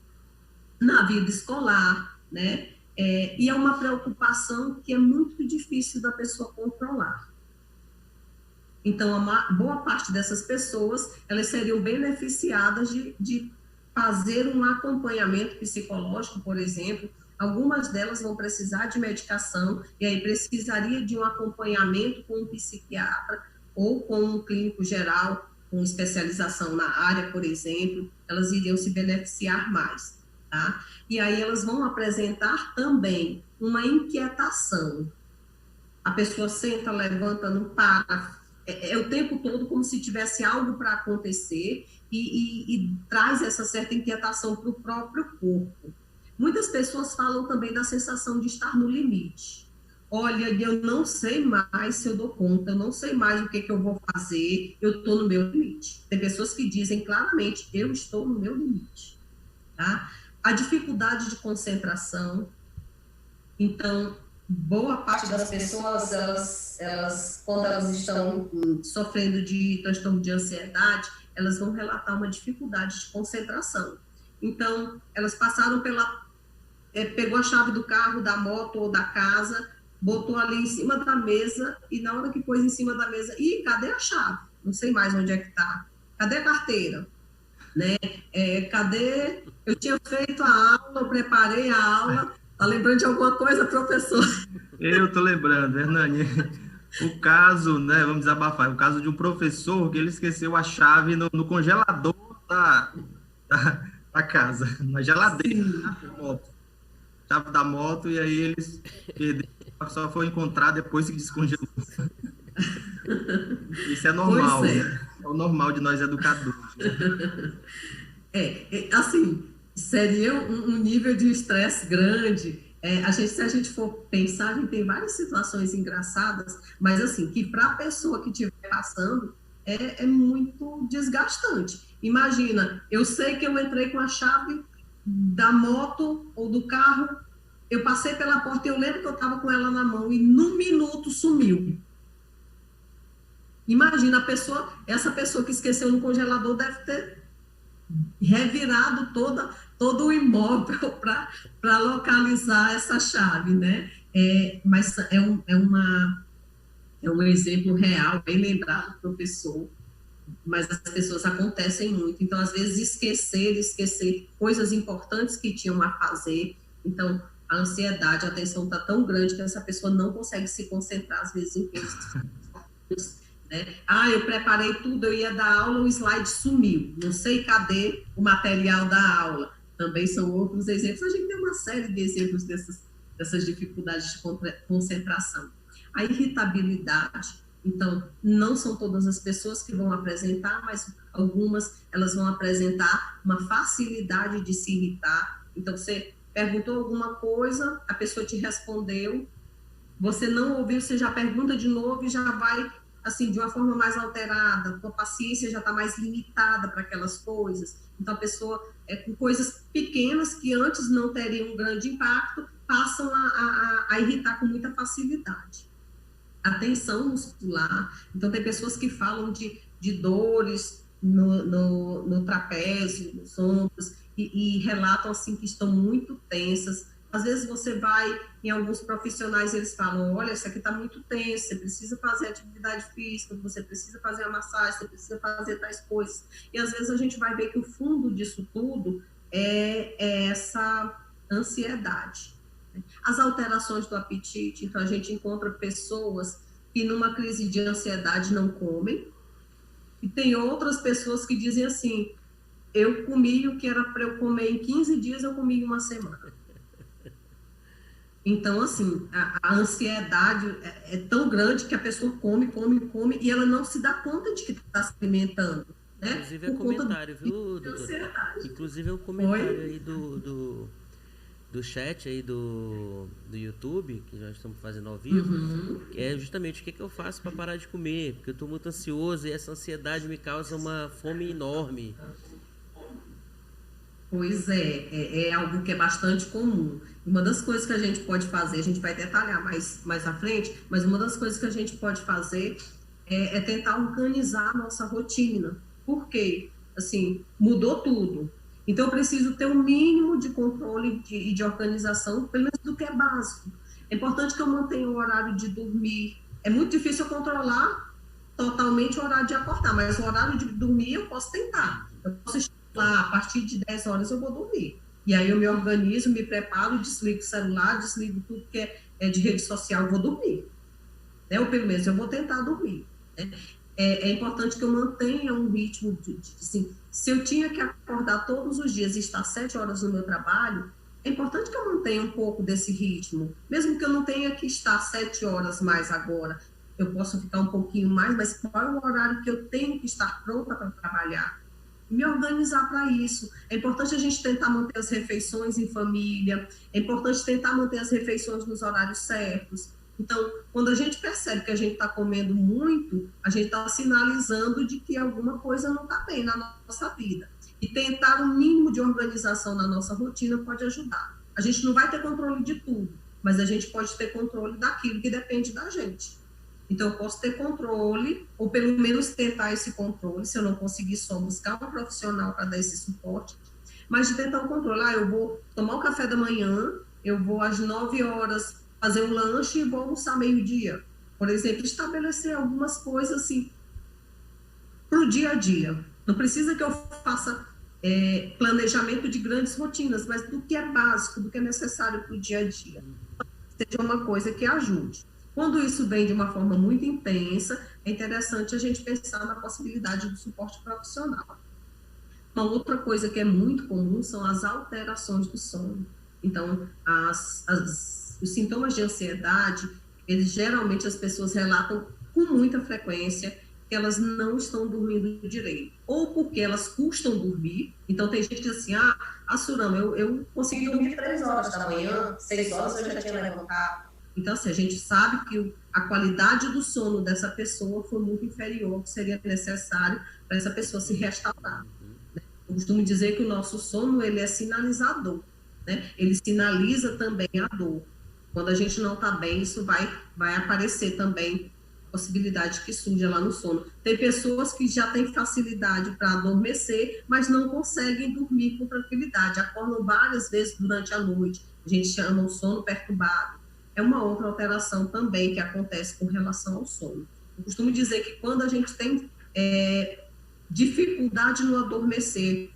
na vida escolar, né? E é uma preocupação que é muito difícil da pessoa controlar. Então, a boa parte dessas pessoas, elas seriam beneficiadas de fazer um acompanhamento psicológico, por exemplo. Algumas delas vão precisar de medicação, e aí precisaria de um acompanhamento com um psiquiatra ou com um clínico geral, com especialização na área, por exemplo, elas iriam se beneficiar mais, tá? E aí elas vão apresentar também uma inquietação. A pessoa senta, levanta, não para, o tempo todo como se tivesse algo para acontecer e traz essa certa inquietação para o próprio corpo. Muitas pessoas falam também da sensação de estar no limite. Olha, eu não sei mais se eu dou conta, eu não sei mais o que eu vou fazer, eu estou no meu limite. Tem pessoas que dizem claramente, eu estou no meu limite. Tá? A dificuldade de concentração. Então, boa parte das pessoas, elas quando elas estão sofrendo de transtorno de ansiedade, elas vão relatar uma dificuldade de concentração. Então, elas passaram pegou a chave do carro, da moto ou da casa, botou ali em cima da mesa, e na hora que pôs em cima da mesa, cadê a chave? Não sei mais onde é que está. Cadê a carteira? Né? Cadê? Eu tinha feito a aula, eu preparei a aula. Tá lembrando de alguma coisa, professor? Eu tô lembrando, Hernani. O caso, né, vamos desabafar, o caso de um professor que ele esqueceu a chave no congelador da casa, na geladeira da moto. Chave da moto, e aí eles só foi encontrar depois que descongelou. Isso é normal, né? É o normal de nós educadores. Assim, seria um nível de estresse grande. Se a gente for pensar, a gente tem várias situações engraçadas, mas assim, que para a pessoa que estiver passando, é muito desgastante. Imagina, eu sei que eu entrei com a chave da moto ou do carro, eu passei pela porta e eu lembro que eu estava com ela na mão e num minuto sumiu. Imagina, essa pessoa que esqueceu no congelador deve ter revirado todo o imóvel para localizar essa chave, né? Mas é um exemplo real, bem lembrado, professor, mas as pessoas acontecem muito. Então, às vezes, esquecer coisas importantes que tinham a fazer. Então, a ansiedade, a tensão está tão grande que essa pessoa não consegue se concentrar, às vezes, em coisas. Né? Eu preparei tudo, eu ia dar aula, o slide sumiu. Não sei cadê o material da aula. Também são outros exemplos. A gente tem uma série de exemplos dessas dificuldades de concentração. A irritabilidade. Então, não são todas as pessoas que vão apresentar, mas algumas, elas vão apresentar uma facilidade de se irritar. Então, você perguntou alguma coisa, a pessoa te respondeu, você não ouviu, você já pergunta de novo e já vai, assim, de uma forma mais alterada, tua paciência já está mais limitada para aquelas coisas. Então, a pessoa, com coisas pequenas que antes não teriam um grande impacto, passam a irritar com muita facilidade. A tensão muscular, então tem pessoas que falam de dores no trapézio, nos ombros, e relatam assim que estão muito tensas. Às vezes você vai em alguns profissionais, eles falam, olha, isso aqui está muito tenso, você precisa fazer atividade física, você precisa fazer a massagem, você precisa fazer tais coisas. E às vezes a gente vai ver que o fundo disso tudo é essa ansiedade. As alterações do apetite, então a gente encontra pessoas que numa crise de ansiedade não comem, e tem outras pessoas que dizem assim, eu comi o que era para eu comer em 15 dias, eu comi em uma semana. Então, assim, a ansiedade é tão grande que a pessoa come, e ela não se dá conta de que está se alimentando. Né? Inclusive é comentário, viu, doutor? Inclusive é um comentário aí do chat aí do YouTube, que nós estamos fazendo ao vivo, que é justamente o que eu faço para parar de comer, porque eu estou muito ansioso e essa ansiedade me causa uma fome enorme. Pois é algo que é bastante comum. Uma das coisas que a gente pode fazer, a gente vai detalhar mais à frente, mas uma das coisas que a gente pode fazer é tentar organizar a nossa rotina. Por quê? Assim, mudou tudo. Então, eu preciso ter um mínimo de controle e de organização, pelo menos do que é básico. É importante que eu mantenha o horário de dormir. É muito difícil eu controlar totalmente o horário de acordar, mas o horário de dormir eu posso tentar. Eu posso lá, a partir de 10 horas eu vou dormir. E aí eu me organizo, me preparo, desligo o celular, desligo tudo que é de rede social, eu vou dormir. Né? Ou pelo menos eu vou tentar dormir. Né? É importante que eu mantenha um ritmo assim, se eu tinha que acordar todos os dias e estar 7 horas no meu trabalho, é importante que eu mantenha um pouco desse ritmo. Mesmo que eu não tenha que estar 7 horas mais agora, eu posso ficar um pouquinho mais, mas qual é o horário que eu tenho que estar pronta para trabalhar? Me organizar para isso. É importante a gente tentar manter as refeições em família, é importante tentar manter as refeições nos horários certos. Então, quando a gente percebe que a gente está comendo muito, a gente está sinalizando de que alguma coisa não está bem na nossa vida. E tentar um mínimo de organização na nossa rotina pode ajudar. A gente não vai ter controle de tudo, mas a gente pode ter controle daquilo que depende da gente. Então, eu posso ter controle, ou pelo menos tentar esse controle, se eu não conseguir só buscar um profissional para dar esse suporte, mas de tentar o controle. Eu vou tomar o café da manhã, eu vou às 9 horas fazer um lanche e vou almoçar meio-dia. Por exemplo, estabelecer algumas coisas assim, para o dia a dia. Não precisa que eu faça planejamento de grandes rotinas, mas do que é básico, do que é necessário para o dia a dia. Seja uma coisa que ajude. Quando isso vem de uma forma muito intensa, é interessante a gente pensar na possibilidade do suporte profissional. Uma outra coisa que é muito comum são as alterações do sono. Então, os sintomas de ansiedade, eles geralmente as pessoas relatam com muita frequência que elas não estão dormindo direito. Ou porque elas custam dormir. Então, tem gente que diz assim, Surama, eu consegui dormir 3 horas da manhã, 6 horas eu já tinha levantado. Então, assim, a gente sabe que a qualidade do sono dessa pessoa foi muito inferior ao que seria necessário para essa pessoa se restaurar. Né? Eu costumo dizer que o nosso sono, ele é sinalizador, né? Ele sinaliza também a dor. Quando a gente não está bem, isso vai aparecer também a possibilidade que surge lá no sono. Tem pessoas que já têm facilidade para adormecer, mas não conseguem dormir com tranquilidade, acordam várias vezes durante a noite. A gente chama o sono perturbado. É uma outra alteração também que acontece com relação ao sono. Eu costumo dizer que quando a gente tem dificuldade no adormecer,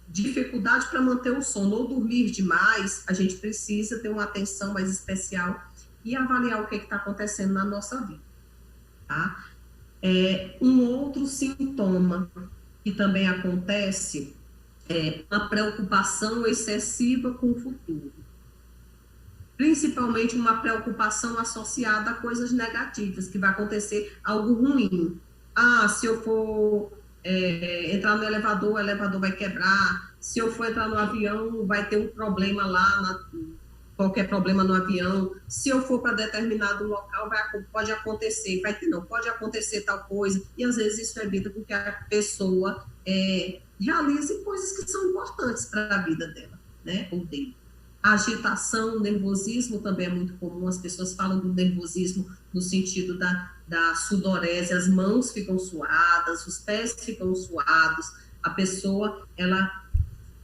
dificuldade para manter o sono ou dormir demais, a gente precisa ter uma atenção mais especial e avaliar o que está acontecendo na nossa vida. Tá? Um outro sintoma que também acontece é uma preocupação excessiva com o futuro. Principalmente uma preocupação associada a coisas negativas, que vai acontecer algo ruim. Se eu for entrar no elevador, o elevador vai quebrar. Se eu for entrar no avião, vai ter um problema lá, qualquer problema no avião. Se eu for para determinado local, pode acontecer, vai ter não, pode acontecer tal coisa. E às vezes isso evita com que a pessoa realize coisas que são importantes para a vida dela, né? Ou dele. A agitação, o nervosismo também é muito comum. As pessoas falam do nervosismo no sentido da sudorese, as mãos ficam suadas, os pés ficam suados, a pessoa, ela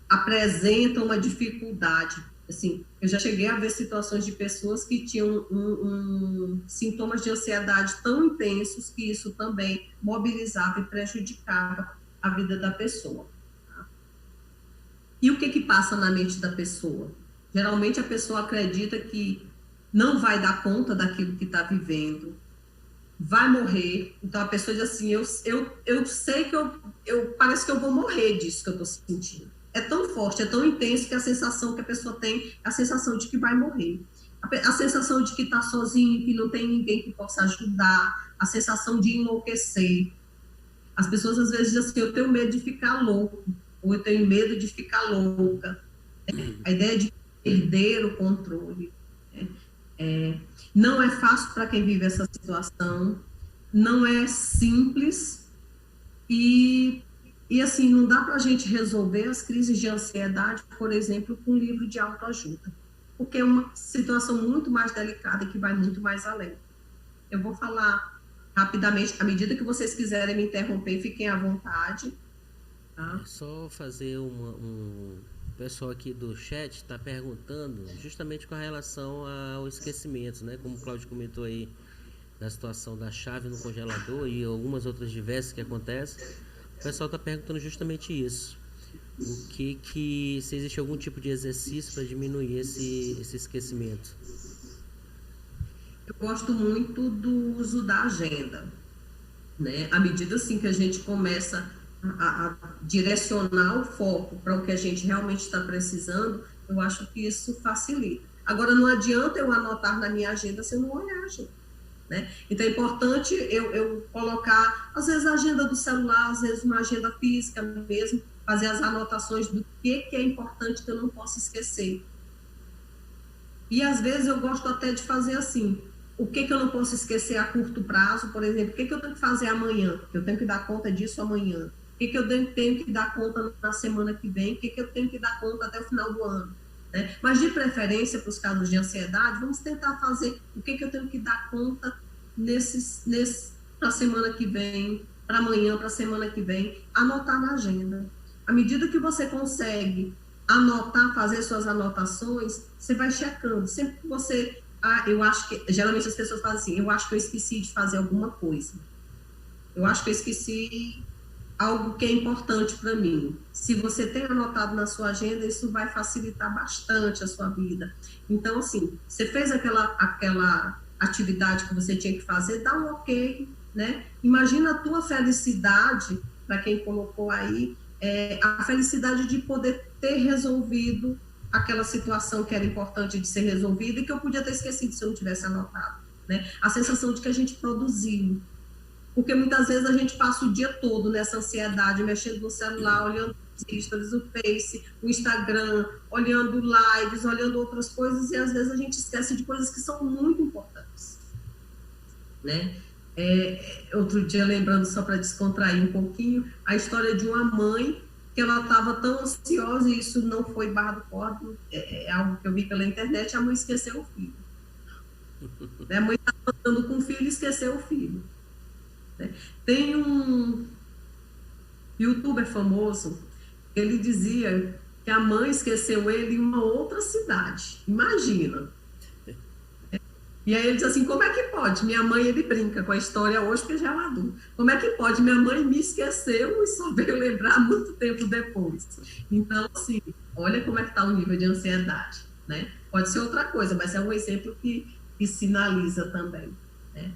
apresenta uma dificuldade. Assim, eu já cheguei a ver situações de pessoas que tinham sintomas de ansiedade tão intensos que isso também mobilizava e prejudicava a vida da pessoa. Tá? E o que passa na mente da pessoa? Geralmente a pessoa acredita que não vai dar conta daquilo que está vivendo, vai morrer. Então a pessoa diz assim, eu sei que parece que eu vou morrer disso que eu estou sentindo. É tão forte, é tão intenso que a sensação que a pessoa tem é a sensação de que vai morrer. A sensação de que está sozinho, que não tem ninguém que possa ajudar, a sensação de enlouquecer. As pessoas às vezes dizem assim, eu tenho medo de ficar louco, ou eu tenho medo de ficar louca. A ideia de perder o controle. Não é fácil para quem vive essa situação, não é simples e assim, não dá para a gente resolver as crises de ansiedade, por exemplo, com um livro de autoajuda, porque é uma situação muito mais delicada e que vai muito mais além. Eu vou falar rapidamente, à medida que vocês quiserem me interromper, fiquem à vontade. Tá? É só fazer O pessoal aqui do chat está perguntando justamente com relação ao esquecimento, né? Como o Cláudio comentou aí da situação da chave no congelador e algumas outras diversas que acontecem. O pessoal está perguntando justamente isso. Se existe algum tipo de exercício para diminuir esse esquecimento? Eu gosto muito do uso da agenda, né? À medida assim que a gente começa a direcionar o foco para o que a gente realmente está precisando, eu acho que isso facilita. Agora, não adianta eu anotar na minha agenda se eu não olhar a agenda. Né? Então é importante eu colocar, às vezes a agenda do celular, às vezes uma agenda física mesmo, fazer as anotações do que é importante que eu não posso esquecer. E às vezes eu gosto até de fazer assim, o que eu não posso esquecer a curto prazo, por exemplo, o que eu tenho que fazer amanhã, eu tenho que dar conta disso amanhã, o que eu tenho que dar conta na semana que vem, o que eu tenho que dar conta até o final do ano. Né? Mas, de preferência, para os casos de ansiedade, vamos tentar fazer o que eu tenho que dar conta para a semana que vem, para amanhã, para a semana que vem, anotar na agenda. À medida que você consegue anotar, fazer suas anotações, você vai checando. Sempre que você... eu acho que... Geralmente as pessoas fazem assim, eu acho que eu esqueci de fazer alguma coisa. Eu acho que eu esqueci algo que é importante para mim. Se você tem anotado na sua agenda, isso vai facilitar bastante a sua vida. Então, assim, você fez aquela atividade que você tinha que fazer, dá um ok, né? Imagina a tua felicidade, para quem colocou aí, a felicidade de poder ter resolvido aquela situação que era importante de ser resolvida e que eu podia ter esquecido se eu não tivesse anotado, né? A sensação de que a gente produziu. Porque muitas vezes a gente passa o dia todo nessa ansiedade, mexendo no celular, olhando os stories, o Face, o Instagram, olhando lives, olhando outras coisas, e às vezes a gente esquece de coisas que são muito importantes. Né? Outro dia, lembrando, só para descontrair um pouquinho, a história de uma mãe que ela estava tão ansiosa, e isso não foi barra do código, é algo que eu vi pela internet, a mãe esqueceu o filho. A mãe estava andando com o filho e esqueceu o filho. Tem um youtuber famoso que ele dizia que a mãe esqueceu ele em uma outra cidade. Imagina. E aí ele diz assim, como é que pode? Minha mãe, ele brinca com a história hoje, porque já é um adulto. Como é que pode? Minha mãe me esqueceu e só veio lembrar muito tempo depois. Então, assim, olha como é que está o nível de ansiedade, né? Pode ser outra coisa, mas é um exemplo que sinaliza também, né?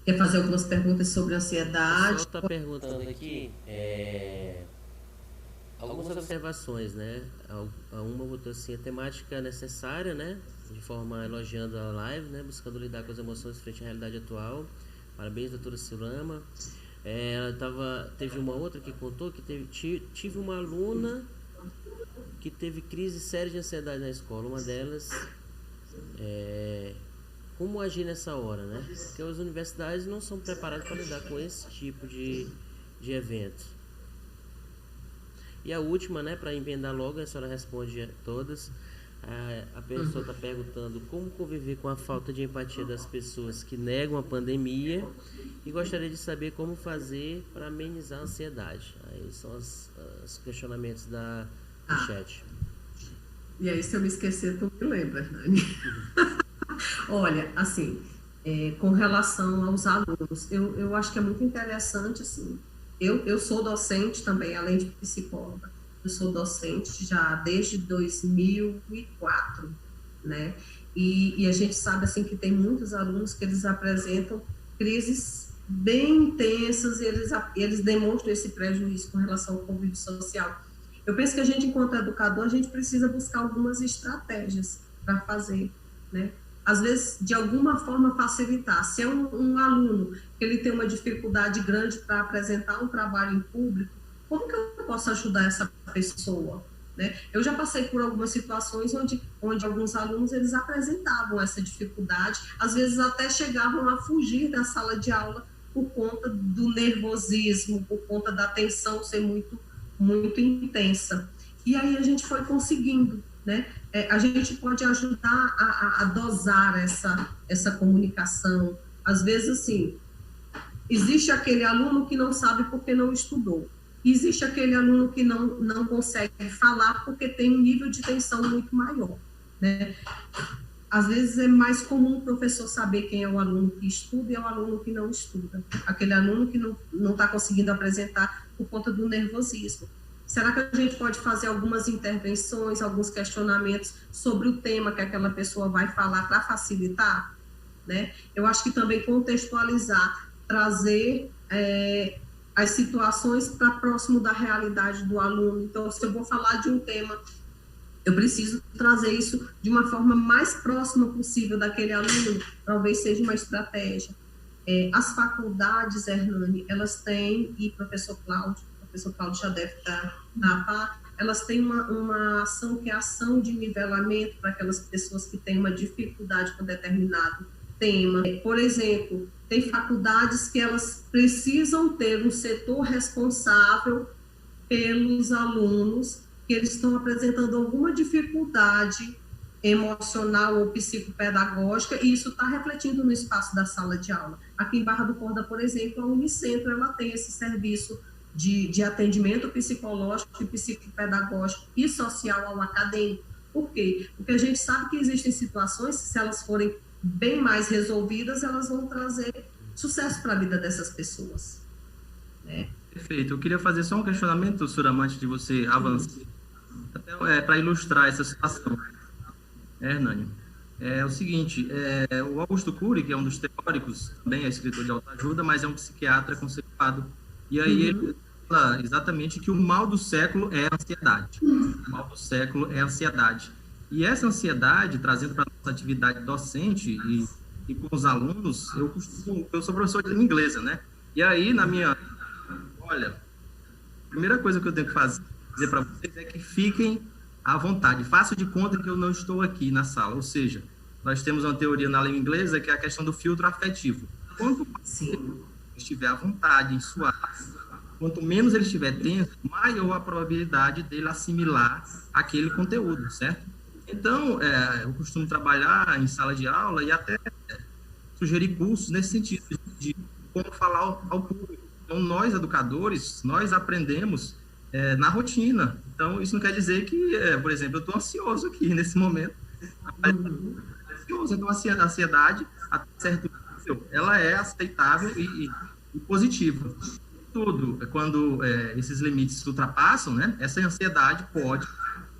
Quer fazer algumas perguntas sobre ansiedade? Só está perguntando aqui algumas observações, né? Uma botou assim, a temática necessária, né? De forma elogiando a live, né? Buscando lidar com as emoções frente à realidade atual. Parabéns, doutora Silama. Teve uma outra que contou que tive uma aluna que teve crise séria de ansiedade na escola. Uma delas, como agir nessa hora, né? Porque as universidades não são preparadas para lidar com esse tipo de evento. E a última, né, para emendar logo, a senhora responde a todas. A pessoa está perguntando como conviver com a falta de empatia das pessoas que negam a pandemia e gostaria de saber como fazer para amenizar a ansiedade. Aí são os questionamentos do chat. E aí, se eu me esquecer, tu me lembra, Nani. Olha, assim, com relação aos alunos, eu acho que é muito interessante, assim, eu sou docente também, além de psicóloga. Eu sou docente já desde 2004, né? E a gente sabe, assim, que tem muitos alunos que eles apresentam crises bem intensas e eles demonstram esse prejuízo com relação ao convívio social. Eu penso que a gente, enquanto educador, a gente precisa buscar algumas estratégias para fazer, né? Às vezes, de alguma forma, facilitar. Se é um aluno que ele tem uma dificuldade grande para apresentar um trabalho em público, como que eu posso ajudar essa pessoa? Né? Eu já passei por algumas situações onde alguns alunos eles apresentavam essa dificuldade, às vezes até chegavam a fugir da sala de aula por conta do nervosismo, por conta da tensão ser muito, muito intensa. E aí a gente foi conseguindo, né? A gente pode ajudar a dosar essa comunicação. Às vezes, assim, existe aquele aluno que não sabe porque não estudou. Existe aquele aluno que não consegue falar porque tem um nível de tensão muito maior, né? Às vezes é mais comum o professor saber quem é o aluno que estuda e é o aluno que não estuda. Aquele aluno que não está conseguindo apresentar por conta do nervosismo. Será que a gente pode fazer algumas intervenções, alguns questionamentos sobre o tema que aquela pessoa vai falar para facilitar, né? Eu acho que também contextualizar, trazer as situações para próximo da realidade do aluno. Então, se eu vou falar de um tema, eu preciso trazer isso de uma forma mais próxima possível daquele aluno, talvez seja uma estratégia. As faculdades, Hernani, elas têm, e o professor Cláudio já deve estar na par, elas têm uma ação que é a ação de nivelamento para aquelas pessoas que têm uma dificuldade com determinado tema. Por exemplo, tem faculdades que elas precisam ter um setor responsável pelos alunos que eles estão apresentando alguma dificuldade emocional ou psicopedagógica, e isso está refletindo no espaço da sala de aula. Aqui em Barra do Corda, por exemplo, a Unicentro, ela tem esse serviço de atendimento psicológico e psicopedagógico e social ao acadêmico. Por quê? Porque a gente sabe que existem situações, se elas forem bem mais resolvidas, elas vão trazer sucesso para a vida dessas pessoas, né? Perfeito. Eu queria fazer só um questionamento, Surama, antes de você avançar, até para ilustrar essa situação, Hernani. É o seguinte, o Augusto Cury, que é um dos teóricos, também é escritor de autoajuda, mas é um psiquiatra conceituado, e aí ele fala exatamente que o mal do século é a ansiedade. O mal do século é a ansiedade. E essa ansiedade, trazendo para a nossa atividade docente e com os alunos, eu sou professor de língua inglesa, né? E aí, olha, a primeira coisa que eu tenho que dizer para vocês é que fiquem à vontade, façam de conta que eu não estou aqui na sala, ou seja, nós temos uma teoria na língua inglesa que é a questão do filtro afetivo. Quanto mais ele estiver à vontade, em sua quanto menos ele estiver tenso, maior a probabilidade dele assimilar aquele conteúdo, certo? Então, eu costumo trabalhar em sala de aula e até sugerir cursos nesse sentido, de como falar ao público. Então, nós, educadores, nós aprendemos na rotina. Então, isso não quer dizer que, por exemplo, eu estou ansioso aqui nesse momento. Então, a ansiedade, a certo nível, ela é aceitável e positiva. Tudo, quando esses limites se ultrapassam, né, essa ansiedade pode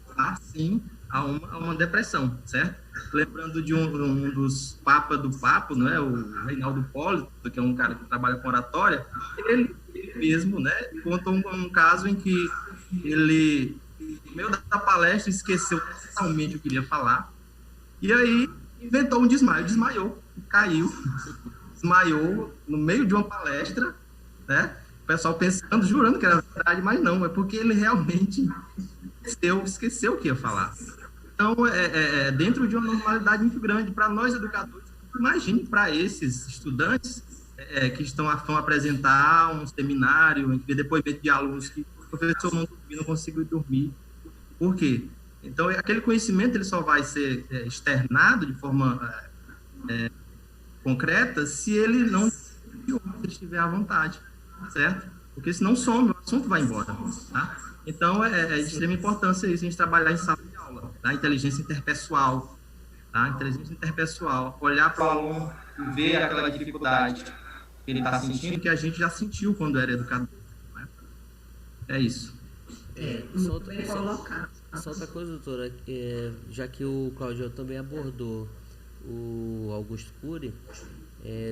levar, sim, a uma depressão, certo? Lembrando de um dos papas do papo, né, o Reinaldo Hipólito, que é um cara que trabalha com oratória, ele mesmo, né, contou um caso em que ele, no meio da palestra, esqueceu totalmente o que queria falar, e aí inventou um desmaio, desmaiou, caiu, desmaiou no meio de uma palestra, né? O pessoal pensando, jurando que era verdade, mas não, é porque ele realmente esqueceu o que ia falar. Então, dentro de uma normalidade muito grande para nós educadores, imagine para esses estudantes que estão apresentar um seminário, depoimento de alunos que o professor não conseguiu dormir. Por quê? Então, aquele conhecimento ele só vai ser externado de forma concreta se ele não estiver à vontade, certo? Porque senão some, o assunto vai embora, tá? Então, é de extrema importância isso, a gente trabalhar em sala de aula, tá? Inteligência interpessoal, tá? Inteligência interpessoal, olhar para o aluno e ver aquela dificuldade que ele está sentindo, que a gente já sentiu quando era educador, né? É isso. Só outra coisa, doutora, já que o Claudio também abordou o Augusto Cury,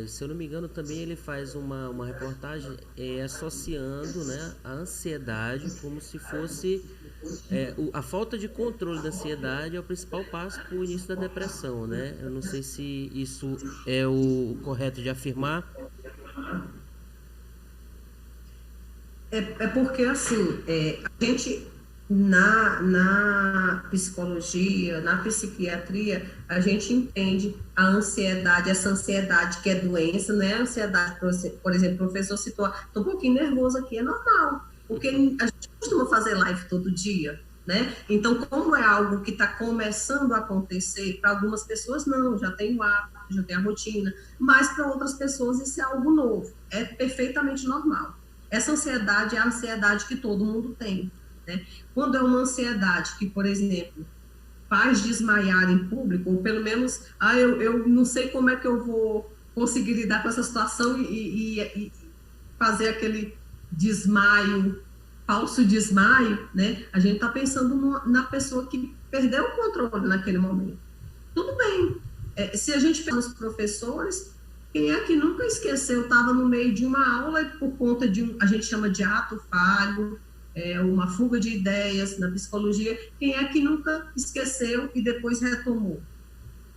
se eu não me engano, também ele faz uma reportagem associando, né, a ansiedade como se fosse a falta de controle da ansiedade é o principal passo para o início da depressão, né? Eu não sei se isso é o correto de afirmar. Porque, assim, a gente, na psicologia, na psiquiatria, a gente entende a ansiedade, essa ansiedade que é doença, né? A ansiedade, por exemplo, o professor citou, estou um pouquinho nervoso aqui, é normal, porque a gente costuma fazer live todo dia, né? Então, como é algo que está começando a acontecer, para algumas pessoas não, já tem o hábito, já tem a rotina, mas para outras pessoas isso é algo novo, é perfeitamente normal. Essa ansiedade é a ansiedade que todo mundo tem, né? Quando é uma ansiedade que, por exemplo, faz desmaiar em público, ou pelo menos, eu não sei como é que eu vou conseguir lidar com essa situação e fazer aquele desmaio, falso desmaio, né? A gente está pensando na pessoa que perdeu o controle naquele momento. Tudo bem. Se a gente pensa nos professores, quem é que nunca esqueceu, estava no meio de uma aula e por conta de a gente chama de ato falho, uma fuga de ideias na psicologia, quem é que nunca esqueceu e depois retomou?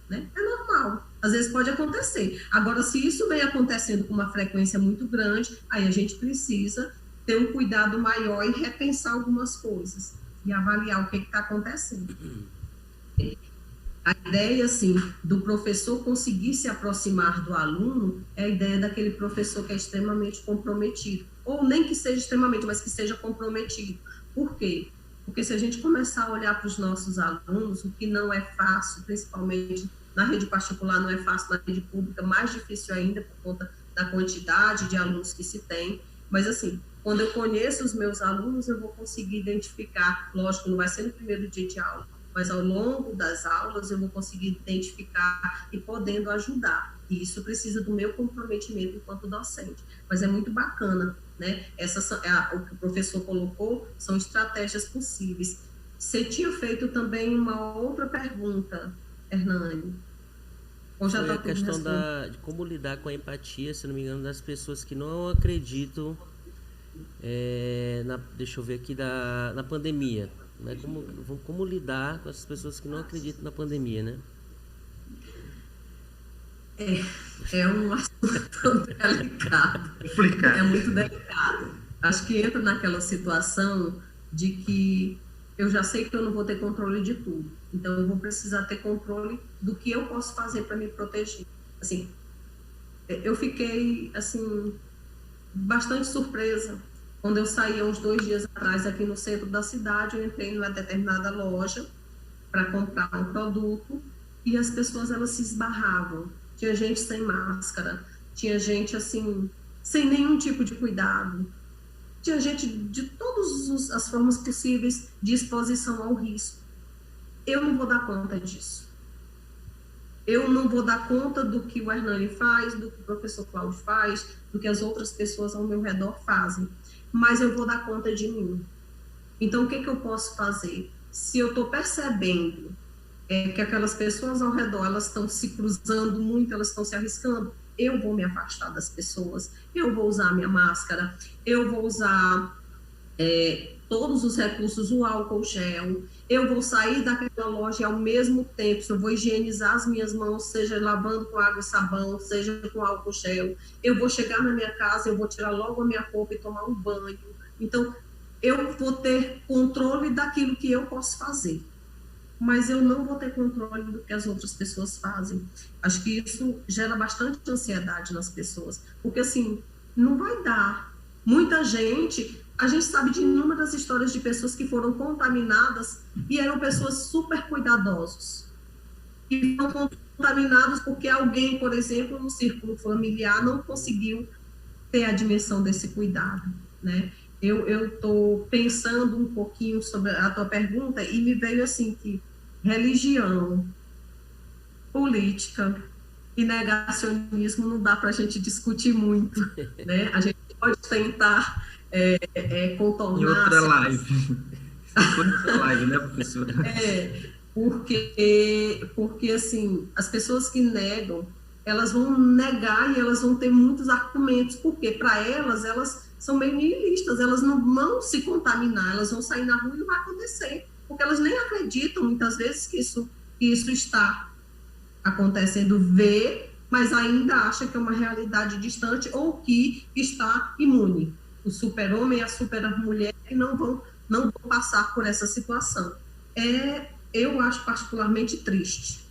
Né? É normal, às vezes pode acontecer. Agora, se isso vem acontecendo com uma frequência muito grande, aí a gente precisa ter um cuidado maior e repensar algumas coisas e avaliar o que está acontecendo. A ideia, assim, do professor conseguir se aproximar do aluno é a ideia daquele professor que é extremamente comprometido. Ou nem que seja extremamente, mas que seja comprometido. Por quê? Porque se a gente começar a olhar para os nossos alunos, o que não é fácil, principalmente na rede particular não é fácil, na rede pública mais difícil ainda por conta da quantidade de alunos que se tem. Mas, assim, quando eu conheço os meus alunos, eu vou conseguir identificar, lógico, não vai ser no primeiro dia de aula, mas ao longo das aulas eu vou conseguir identificar e podendo ajudar. E isso precisa do meu comprometimento enquanto docente. Mas é muito bacana, né? O que o professor colocou são estratégias possíveis. Você tinha feito também uma outra pergunta, Hernani. Foi a questão de como lidar com a empatia, se não me engano, das pessoas que não acreditam, deixa eu ver aqui, na pandemia. Né? Como lidar com essas pessoas que não acreditam na pandemia, né? É um assunto delicado. É muito delicado. Acho que entra naquela situação de que eu já sei que eu não vou ter controle de tudo. Então, eu vou precisar ter controle do que eu posso fazer para me proteger. Assim, eu fiquei, assim, bastante surpresa. Quando eu saí há uns 2 dias atrás aqui no centro da cidade, eu entrei numa determinada loja para comprar um produto e as pessoas, elas se esbarravam. Tinha gente sem máscara, tinha gente, assim, sem nenhum tipo de cuidado. Tinha gente de todas as formas possíveis de exposição ao risco. Eu não vou dar conta disso. Eu não vou dar conta do que o Hernani faz, do que o professor Cláudio faz, do que as outras pessoas ao meu redor fazem. Mas eu vou dar conta de mim. Então, o que eu posso fazer? Se eu estou percebendo que aquelas pessoas ao redor, elas estão se cruzando muito, elas estão se arriscando, eu vou me afastar das pessoas, eu vou usar a minha máscara, eu vou usar todos os recursos, o álcool gel, eu vou sair daquela loja e ao mesmo tempo, eu vou higienizar as minhas mãos, seja lavando com água e sabão, seja com álcool gel, eu vou chegar na minha casa, eu vou tirar logo a minha roupa e tomar um banho. Então, eu vou ter controle daquilo que eu posso fazer, mas eu não vou ter controle do que as outras pessoas fazem. Acho que isso gera bastante ansiedade nas pessoas, porque assim, não vai dar. Muita gente, a gente sabe de inúmeras histórias de pessoas que foram contaminadas e eram pessoas super cuidadosas. E foram contaminadas porque alguém, por exemplo, no círculo familiar não conseguiu ter a dimensão desse cuidado, né? Eu estou pensando um pouquinho sobre a tua pergunta e me veio assim que religião, política e negacionismo não dá para a gente discutir muito, né? A gente pode tentar contornar... Em outra live. Outra live, né, professora? Porque assim, as pessoas que negam, elas vão negar e elas vão ter muitos argumentos, porque para elas são meio nihilistas, elas não vão se contaminar, elas vão sair na rua e não vai acontecer, porque elas nem acreditam muitas vezes que isso está acontecendo, mas ainda acha que é uma realidade distante ou que está imune. O super-homem e a super-mulher que não vão passar por essa situação. Eu acho particularmente triste,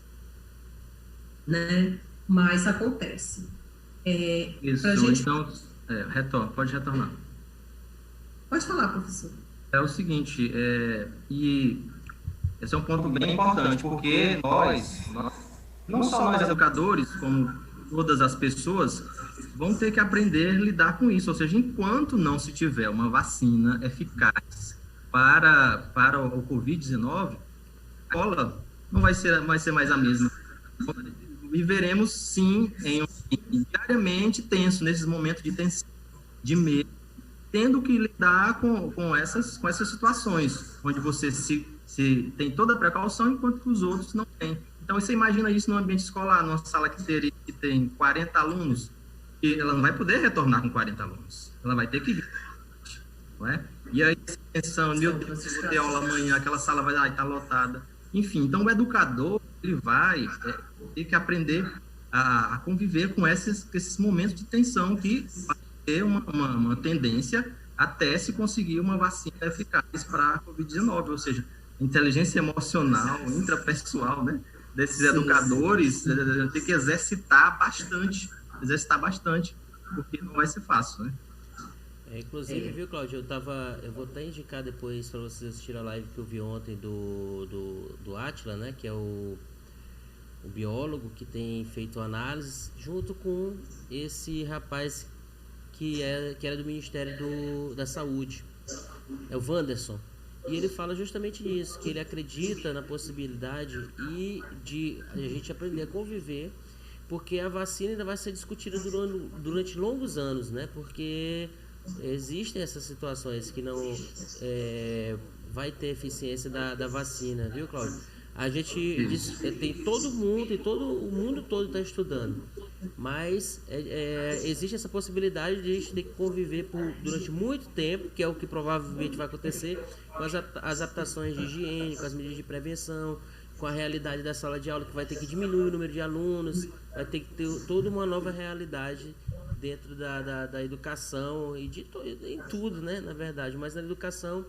né? Mas acontece. Isso, então, pode retornar. Pode falar, professor. É o seguinte, e esse é um ponto bem importante, porque nós, não só nós educadores, como todas as pessoas, vão ter que aprender a lidar com isso. Ou seja, enquanto não se tiver uma vacina eficaz para o Covid-19, a escola não vai ser mais a mesma. Viveremos, sim, diariamente tenso, nesses momentos de tensão, de medo, tendo que lidar com essas situações, onde você se tem toda a precaução, enquanto os outros não têm. Então, você imagina isso no ambiente escolar, numa sala que tem 40 alunos, e ela não vai poder retornar com 40 alunos. Ela vai ter que vir. Não é? E aí, pensando, meu Deus, se eu ter aula amanhã, aquela sala vai estar lotada. Enfim, então o educador, ele vai ter que aprender a conviver com esses momentos de tensão que vai ter uma tendência até se conseguir uma vacina eficaz para a Covid-19, ou seja, inteligência emocional, intrapessoal, né, desses educadores, tem que exercitar bastante, porque não vai ser fácil, né? Inclusive, viu, Cláudio, eu vou até indicar depois para vocês assistirem a live que eu vi ontem do Átila, né, que é o biólogo que tem feito análise, junto com esse rapaz que era do Ministério da Saúde, é o Wanderson. E ele fala justamente nisso, que ele acredita na possibilidade de a gente aprender a conviver, porque a vacina ainda vai ser discutida durante longos anos, né? Porque existem essas situações que não vai ter eficiência da vacina, viu, Cláudio? A gente tem todo mundo e o mundo todo está estudando, mas existe essa possibilidade de a gente ter que conviver durante muito tempo, que é o que provavelmente vai acontecer, com as adaptações de higiene, com as medidas de prevenção, com a realidade da sala de aula, que vai ter que diminuir o número de alunos, vai ter que ter toda uma nova realidade dentro da educação e em tudo, né, na verdade, mas na educação,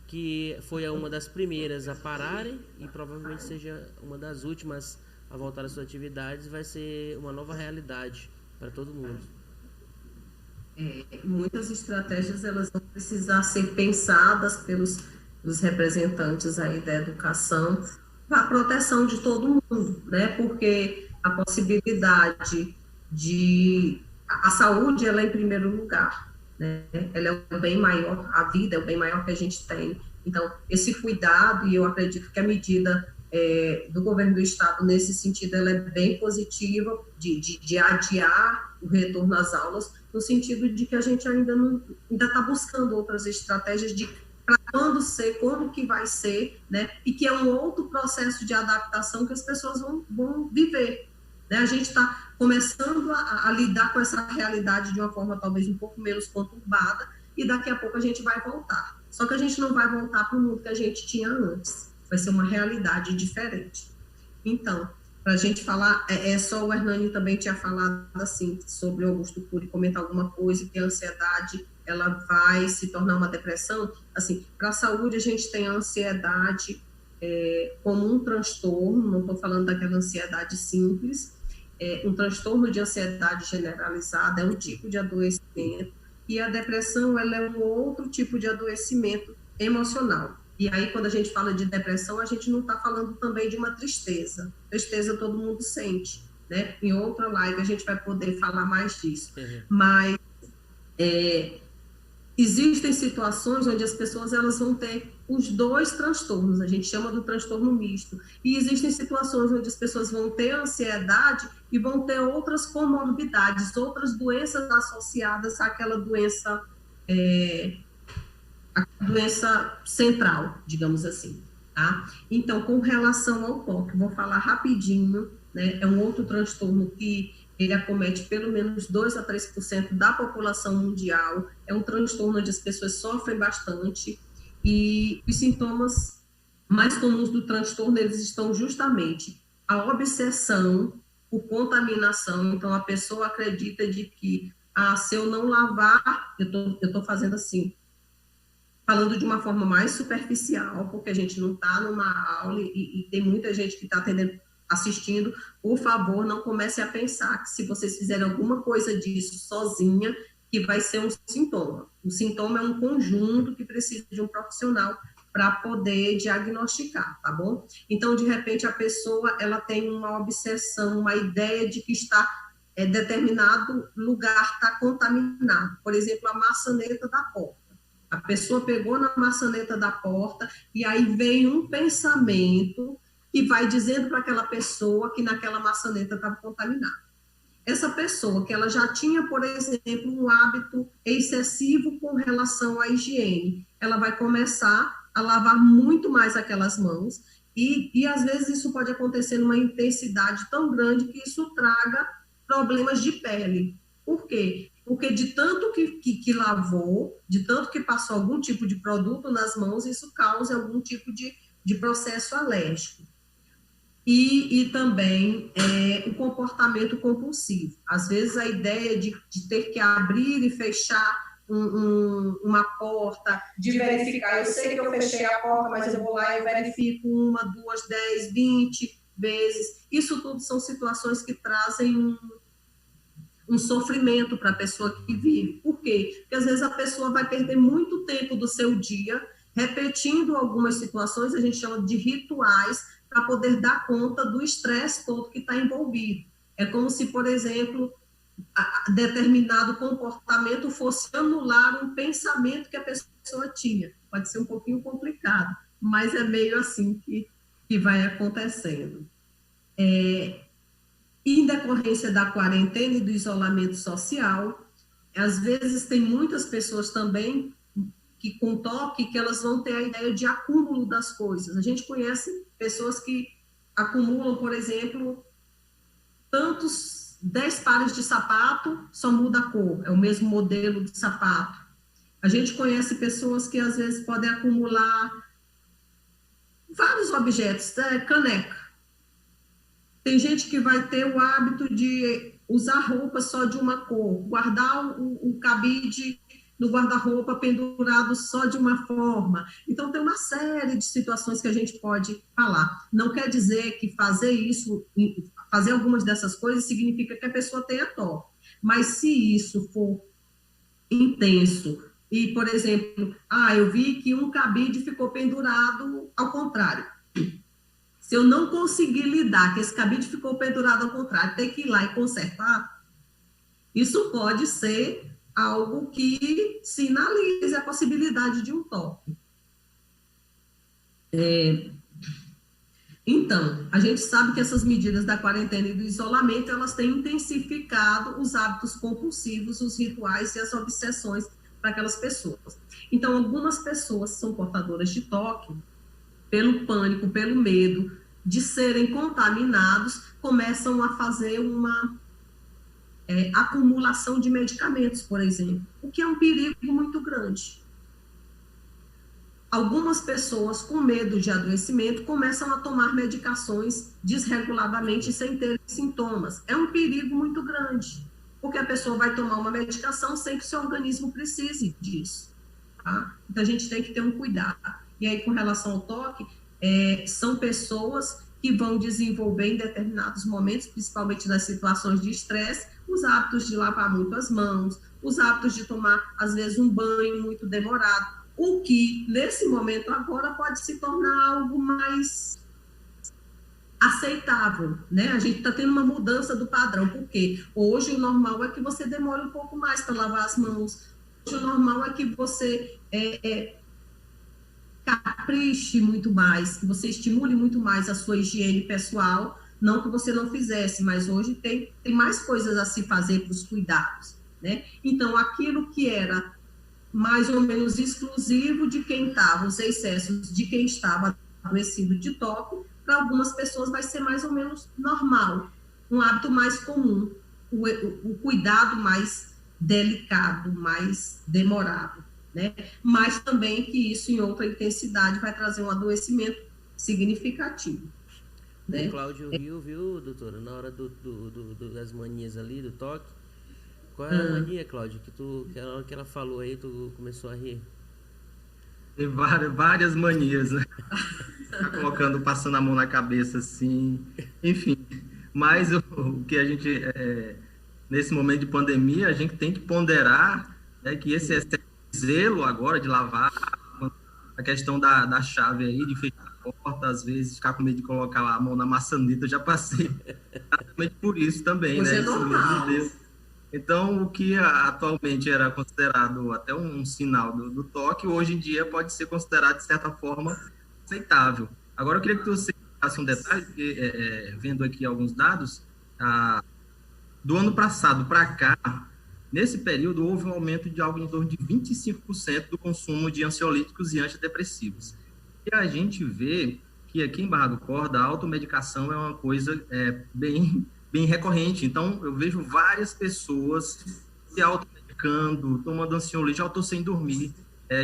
que foi uma das primeiras a pararem e provavelmente seja uma das últimas a voltar às suas atividades, vai ser uma nova realidade para todo mundo. Muitas estratégias elas vão precisar ser pensadas pelos representantes aí da educação para a proteção de todo mundo, né? Porque a possibilidade a saúde, ela é em primeiro lugar, né? Ela é o bem maior, a vida é o bem maior que a gente tem. Então, esse cuidado, e eu acredito que a medida do governo do estado nesse sentido, ela é bem positiva, de adiar o retorno às aulas, no sentido de que a gente ainda está buscando outras estratégias para quando ser, como que vai ser, né? E que é um outro processo de adaptação que as pessoas vão viver, né? A gente está começando a lidar com essa realidade de uma forma talvez um pouco menos conturbada, e daqui a pouco a gente vai voltar. Só que a gente não vai voltar para o mundo que a gente tinha antes. Vai ser uma realidade diferente. Então, para a gente falar, só o Hernani também tinha falado assim, sobre o Augusto Cury comentar alguma coisa, que a ansiedade, ela vai se tornar uma depressão. Assim, para a saúde, a gente tem a ansiedade como um transtorno, não estou falando daquela ansiedade simples, um transtorno de ansiedade generalizada é um tipo de adoecimento, e a depressão, ela é um outro tipo de adoecimento emocional. E aí, quando a gente fala de depressão, a gente não está falando também de uma tristeza. Tristeza todo mundo sente, né? Em outra live a gente vai poder falar mais disso. Mas existem situações onde as pessoas elas vão ter os dois transtornos, a gente chama do transtorno misto. E existem situações onde as pessoas vão ter ansiedade e vão ter outras comorbidades, outras doenças associadas àquela doença a doença central, digamos assim, tá? Então, com relação ao TOC, vou falar rapidinho, né? É um outro transtorno que ele acomete pelo menos 2 a 3% da população mundial, é um transtorno onde as pessoas sofrem bastante, e os sintomas mais comuns do transtorno, eles estão justamente a obsessão por contaminação. Então, a pessoa acredita de que, se eu não lavar, eu tô fazendo assim, falando de uma forma mais superficial, porque a gente não está numa aula e tem muita gente que está assistindo. Por favor, não comece a pensar que se vocês fizerem alguma coisa disso sozinha, que vai ser um sintoma. O sintoma é um conjunto que precisa de um profissional para poder diagnosticar, tá bom? Então, de repente, a pessoa ela tem uma obsessão, uma ideia de que determinado lugar está contaminado. Por exemplo, a maçaneta da porta. A pessoa pegou na maçaneta da porta e aí vem um pensamento que vai dizendo para aquela pessoa que naquela maçaneta estava contaminada. Essa pessoa que ela já tinha, por exemplo, um hábito excessivo com relação à higiene, ela vai começar a lavar muito mais aquelas mãos e às vezes isso pode acontecer numa intensidade tão grande que isso traga problemas de pele. Por quê? Porque de tanto que lavou, de tanto que passou algum tipo de produto nas mãos, isso causa algum tipo de processo alérgico. E também o comportamento compulsivo. Às vezes a ideia de ter que abrir e fechar uma porta, de verificar, eu sei que eu fechei a porta, mas eu vou lá e verifico 1, 2, 10, 20 vezes. Isso tudo são situações que trazem um sofrimento para a pessoa que vive. Por quê? Porque às vezes a pessoa vai perder muito tempo do seu dia repetindo algumas situações, a gente chama de rituais, para poder dar conta do estresse todo que está envolvido. É como se, por exemplo, determinado comportamento fosse anular um pensamento que a pessoa tinha. Pode ser um pouquinho complicado, mas é meio assim que vai acontecendo. Em decorrência da quarentena e do isolamento social, às vezes tem muitas pessoas também que com toque, que elas vão ter a ideia de acúmulo das coisas. A gente conhece pessoas que acumulam, por exemplo, 10 pares de sapato, só muda a cor, é o mesmo modelo de sapato. A gente conhece pessoas que às vezes podem acumular vários objetos, caneca. Tem gente que vai ter o hábito de usar roupa só de uma cor, guardar o cabide no guarda-roupa pendurado só de uma forma. Então, tem uma série de situações que a gente pode falar. Não quer dizer que fazer algumas dessas coisas significa que a pessoa tenha toque. Mas se isso for intenso, e, por exemplo, eu vi que um cabide ficou pendurado ao contrário. Se eu não conseguir lidar, que esse cabide ficou pendurado ao contrário, ter que ir lá e consertar, isso pode ser algo que sinalize a possibilidade de um toque. Então, a gente sabe que essas medidas da quarentena e do isolamento, elas têm intensificado os hábitos compulsivos, os rituais e as obsessões para aquelas pessoas. Então, algumas pessoas são portadoras de toque, pelo pânico, pelo medo de serem contaminados, começam a fazer uma acumulação de medicamentos, por exemplo, o que é um perigo muito grande. algumas pessoas com medo de adoecimento começam a tomar medicações desreguladamente sem ter sintomas. É um perigo muito grande, porque a pessoa vai tomar uma medicação sem que o seu organismo precise disso. Tá? Então, a gente tem que ter um cuidado. E aí, com relação ao toque, são pessoas que vão desenvolver em determinados momentos, principalmente nas situações de estresse, os hábitos de lavar muito as mãos, os hábitos de tomar, às vezes, um banho muito demorado, o que, nesse momento agora, pode se tornar algo mais aceitável, né? A gente está tendo uma mudança do padrão, porque hoje o normal é que você demore um pouco mais para lavar as mãos, hoje o normal é que você capriche muito mais, que você estimule muito mais a sua higiene pessoal, não que você não fizesse, mas hoje tem mais coisas a se fazer para os cuidados, né? Então, aquilo que era mais ou menos exclusivo de quem estava, os excessos de quem estava adoecido de toque, para algumas pessoas vai ser mais ou menos normal, um hábito mais comum, o cuidado mais delicado, mais demorado, né? Mas também que isso em outra intensidade vai trazer um adoecimento significativo. Né? O Cláudio riu, viu, doutora, na hora das manias ali, do toque. Qual é a mania, Cláudio, que na hora que ela falou aí, tu começou a rir? Tem várias manias, né? Colocando, passando a mão na cabeça, assim, enfim. Mas o que a gente, nesse momento de pandemia, a gente tem que ponderar, né, que esse excesso de zelo agora, de lavar, a questão da chave aí, de fechar a porta, às vezes, ficar com medo de colocar a mão na maçaneta, eu já passei exatamente por isso também, Hoje né? É normal. Então, o que atualmente era considerado até um sinal do toque, hoje em dia pode ser considerado, de certa forma, aceitável. Agora, eu queria que você fizesse um detalhe, porque, vendo aqui alguns dados, do ano passado para cá, nesse período, houve um aumento de algo em torno de 25% do consumo de ansiolíticos e antidepressivos. E a gente vê que aqui em Barra do Corda, a automedicação é uma coisa bem recorrente. Então, eu vejo várias pessoas se automedicando, tomando ansiolítico, já estou sem dormir.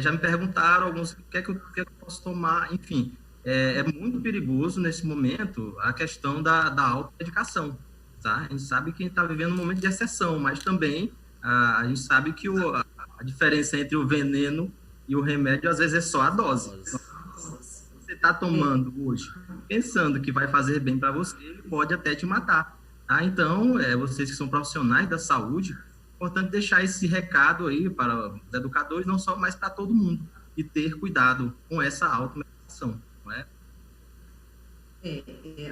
Já me perguntaram alguns o que é que eu posso tomar, enfim. É muito perigoso nesse momento a questão da automedicação, tá? A gente sabe que está vivendo um momento de exceção, mas também a gente sabe que a diferença entre o veneno e o remédio, às vezes, é só a dose. Então, se você está tomando hoje, pensando que vai fazer bem para você, ele pode até te matar. Então, vocês que são profissionais da saúde, é importante deixar esse recado aí para os educadores, não só, mas para todo mundo, e ter cuidado com essa automedicação, não é?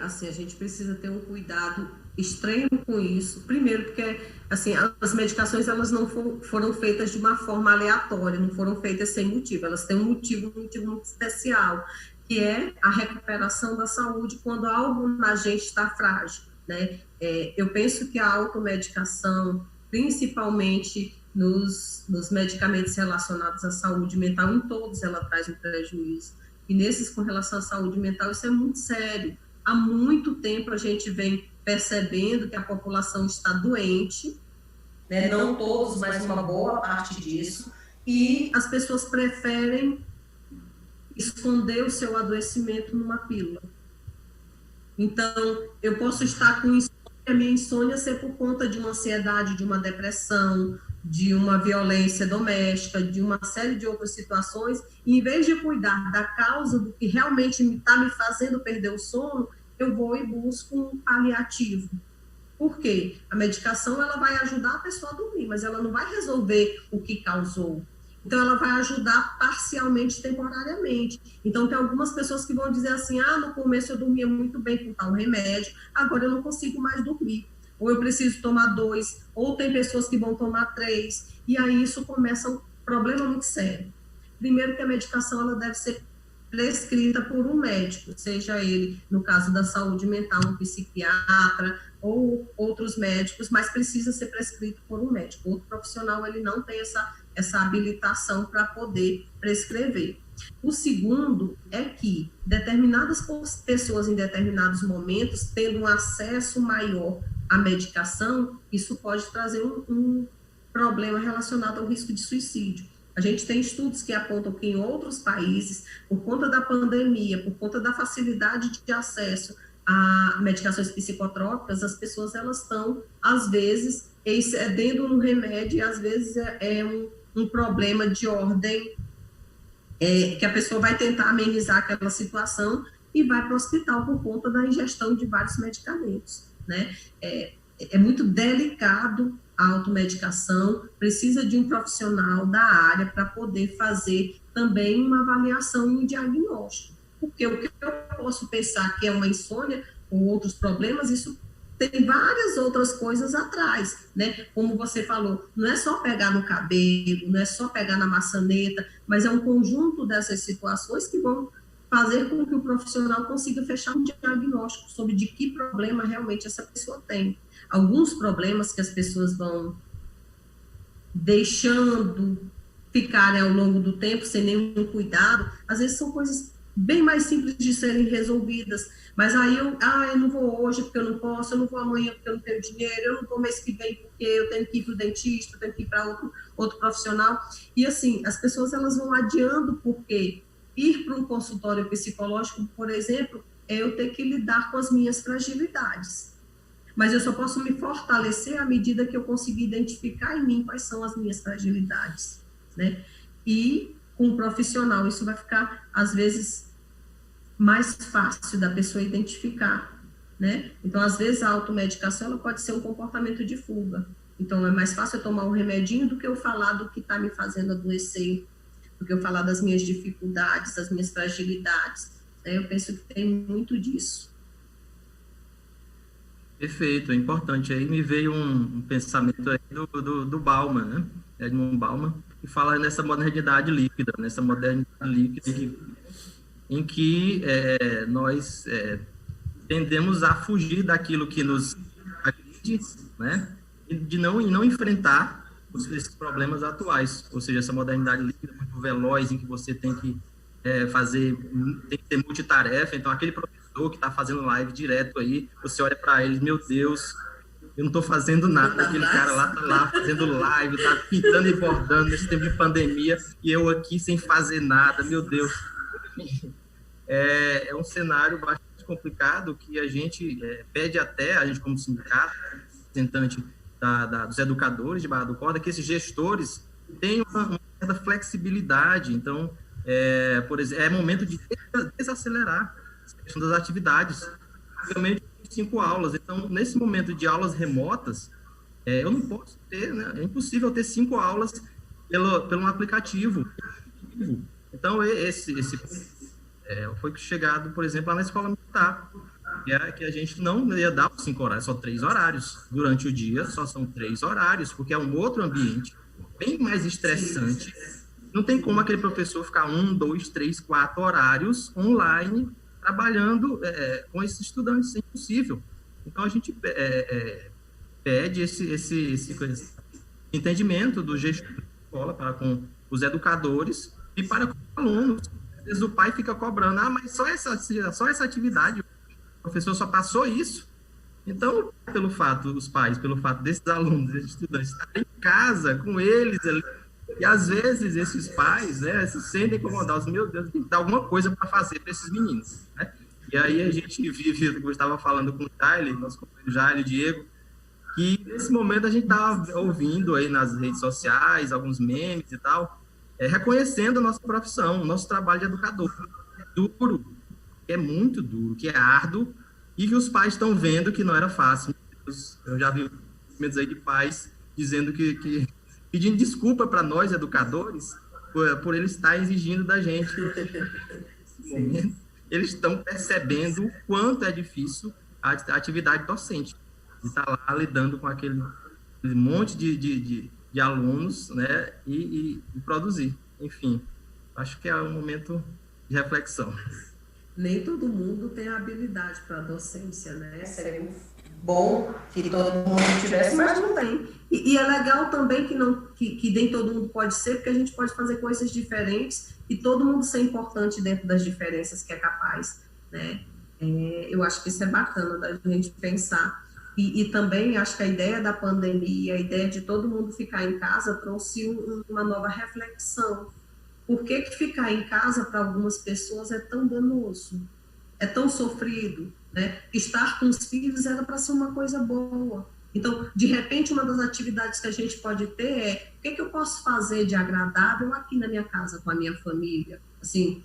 Assim, a gente precisa ter um cuidado extremo com isso. Primeiro, porque, assim, as medicações, elas não foram feitas de uma forma aleatória, não foram feitas sem motivo, elas têm um motivo muito especial, que é a recuperação da saúde quando algo na gente está frágil, né? Eu penso que a automedicação, principalmente nos medicamentos relacionados à saúde mental, em todos ela traz um prejuízo. E nesses com relação à saúde mental, isso é muito sério. Há muito tempo a gente vem percebendo que a população está doente, né? Não todos, mas uma boa parte disso, e as pessoas preferem esconder o seu adoecimento numa pílula. Então, eu posso estar com insônia, a minha insônia ser por conta de uma ansiedade, de uma depressão, de uma violência doméstica, de uma série de outras situações, e em vez de cuidar da causa do que realmente está me fazendo perder o sono, eu vou e busco um paliativo. Por quê? A medicação, ela vai ajudar a pessoa a dormir, mas ela não vai resolver o que causou. Então, ela vai ajudar parcialmente, temporariamente. Então, tem algumas pessoas que vão dizer assim, no começo eu dormia muito bem com tal remédio, agora eu não consigo mais dormir. Ou eu preciso tomar 2, ou tem pessoas que vão tomar 3, e aí isso começa um problema muito sério. Primeiro que a medicação, ela deve ser prescrita por um médico, seja ele, no caso da saúde mental, um psiquiatra, ou outros médicos, mas precisa ser prescrito por um médico. Outro profissional, ele não tem essa habilitação para poder prescrever. O segundo é que determinadas pessoas em determinados momentos, tendo um acesso maior à medicação, isso pode trazer um problema relacionado ao risco de suicídio. A gente tem estudos que apontam que em outros países, por conta da pandemia, por conta da facilidade de acesso a medicações psicotrópicas, as pessoas elas estão, às vezes, excedendo no remédio, e às vezes é um problema de ordem que a pessoa vai tentar amenizar aquela situação e vai para o hospital por conta da ingestão de vários medicamentos, né? É muito delicado a automedicação, precisa de um profissional da área para poder fazer também uma avaliação e um diagnóstico. Porque o que eu posso pensar que é uma insônia ou outros problemas, isso tem várias outras coisas atrás, né? Como você falou, não é só pegar no cabelo, não é só pegar na maçaneta, mas é um conjunto dessas situações que vão fazer com que o profissional consiga fechar um diagnóstico sobre de que problema realmente essa pessoa tem. Alguns problemas que as pessoas vão deixando ficarem ao longo do tempo sem nenhum cuidado, às vezes são coisas bem mais simples de serem resolvidas, mas aí eu não vou hoje porque eu não posso, eu não vou amanhã porque eu não tenho dinheiro, eu não vou mês que vem porque eu tenho que ir para o dentista, eu tenho que ir para outro profissional, e assim, as pessoas elas vão adiando porque ir para um consultório psicológico, por exemplo, é eu ter que lidar com as minhas fragilidades, mas eu só posso me fortalecer à medida que eu conseguir identificar em mim quais são as minhas fragilidades, né, e com um profissional, isso vai ficar, às vezes, mais fácil da pessoa identificar, né? Então, às vezes, a automedicação, ela pode ser um comportamento de fuga. Então, é mais fácil eu tomar um remedinho do que eu falar do que está me fazendo adoecer, do que eu falar das minhas dificuldades, das minhas fragilidades, né? Eu penso que tem muito disso. Perfeito, é importante. Aí me veio um pensamento aí do Bauman, né? Edmund Bauman, que fala nessa modernidade líquida, em que nós tendemos a fugir daquilo que nos agride, né? E de não enfrentar esses problemas atuais, ou seja, essa modernidade líquida muito veloz, em que você tem que tem que ter multitarefa. Então, aquele professor que está fazendo live direto aí, você olha para ele, meu Deus, eu não estou fazendo nada, aquele cara lá está lá fazendo live, está pintando e bordando nesse tempo de pandemia, e eu aqui sem fazer nada, meu Deus. É um cenário bastante complicado que a gente pede até, a gente como sindicato, representante dos educadores de Barra do Corda, que esses gestores tenham uma certa flexibilidade. Então, por exemplo, é momento de desacelerar a questão das atividades. Realmente, 5 aulas. Então, nesse momento de aulas remotas, eu não posso ter, né? É impossível ter 5 aulas pelo aplicativo. Então, foi chegado, por exemplo, lá na escola militar, que a gente não ia dar os 5 horários, só 3 horários. Durante o dia, só são 3 horários, porque é um outro ambiente, bem mais estressante. Não tem como aquele professor ficar 1, 2, 3, 4 horários online trabalhando com esses estudantes, é impossível. Então, a gente pede esse entendimento do gestor da escola para com os educadores e para com os alunos. Às vezes o pai fica cobrando, mas só essa atividade, o professor só passou isso. Então, os pais, pelo fato desses alunos, desses estudantes estarem em casa com eles ali, e às vezes esses pais, né, se sentem incomodados, meu Deus, tem que dar alguma coisa para fazer para esses meninos, né? E aí a gente vive, eu estava falando com o Jaile, nosso companheiro Jaile, Diego, que nesse momento a gente estava ouvindo aí nas redes sociais, alguns memes e tal, reconhecendo a nossa profissão, o nosso trabalho de educador. É duro, que é muito duro, que é árduo, e que os pais estão vendo que não era fácil. Eu já vi medos aí de pais dizendo que pedindo desculpa para nós, educadores, por eles estarem exigindo da gente. Eles estão percebendo o quanto é difícil a atividade docente, de estar lá lidando com aquele monte de alunos, né, e produzir. Enfim, acho que é um momento de reflexão. Nem todo mundo tem habilidade para a docência, né? Seria bom que todo mundo tivesse, mas não tem. E é legal também que nem todo mundo pode ser, porque a gente pode fazer coisas diferentes e todo mundo ser importante dentro das diferenças que é capaz, né? Eu acho que isso é bacana da gente pensar. E também acho que a ideia da pandemia, a ideia de todo mundo ficar em casa trouxe uma nova reflexão. Por que que ficar em casa para algumas pessoas é tão danoso, é tão sofrido, né? Estar com os filhos era para ser uma coisa boa. Então, de repente, uma das atividades que a gente pode ter é o que que eu posso fazer de agradável aqui na minha casa com a minha família? Assim,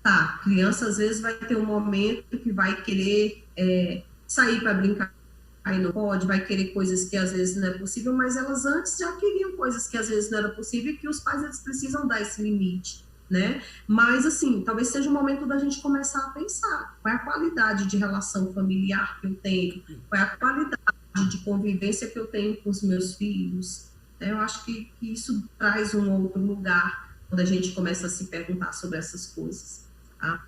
tá, criança às vezes vai ter um momento que vai querer sair para brincar, aí não pode, vai querer coisas que às vezes não é possível, mas elas antes já queriam coisas que às vezes não era possível e que os pais eles precisam dar esse limite, né? Mas assim, talvez seja o momento da gente começar a pensar qual é a qualidade de relação familiar que eu tenho, qual é a qualidade de convivência que eu tenho com os meus filhos. Eu acho que isso traz um outro lugar quando a gente começa a se perguntar sobre essas coisas, tá?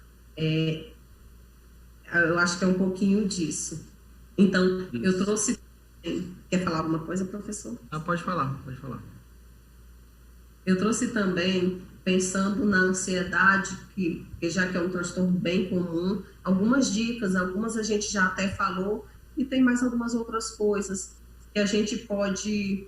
Eu acho que é um pouquinho disso. Então, eu trouxe... Quer falar alguma coisa, professor? Pode falar, pode falar. Eu trouxe também, pensando na ansiedade, que já que é um transtorno bem comum, algumas dicas, algumas a gente já até falou, e tem mais algumas outras coisas que a gente pode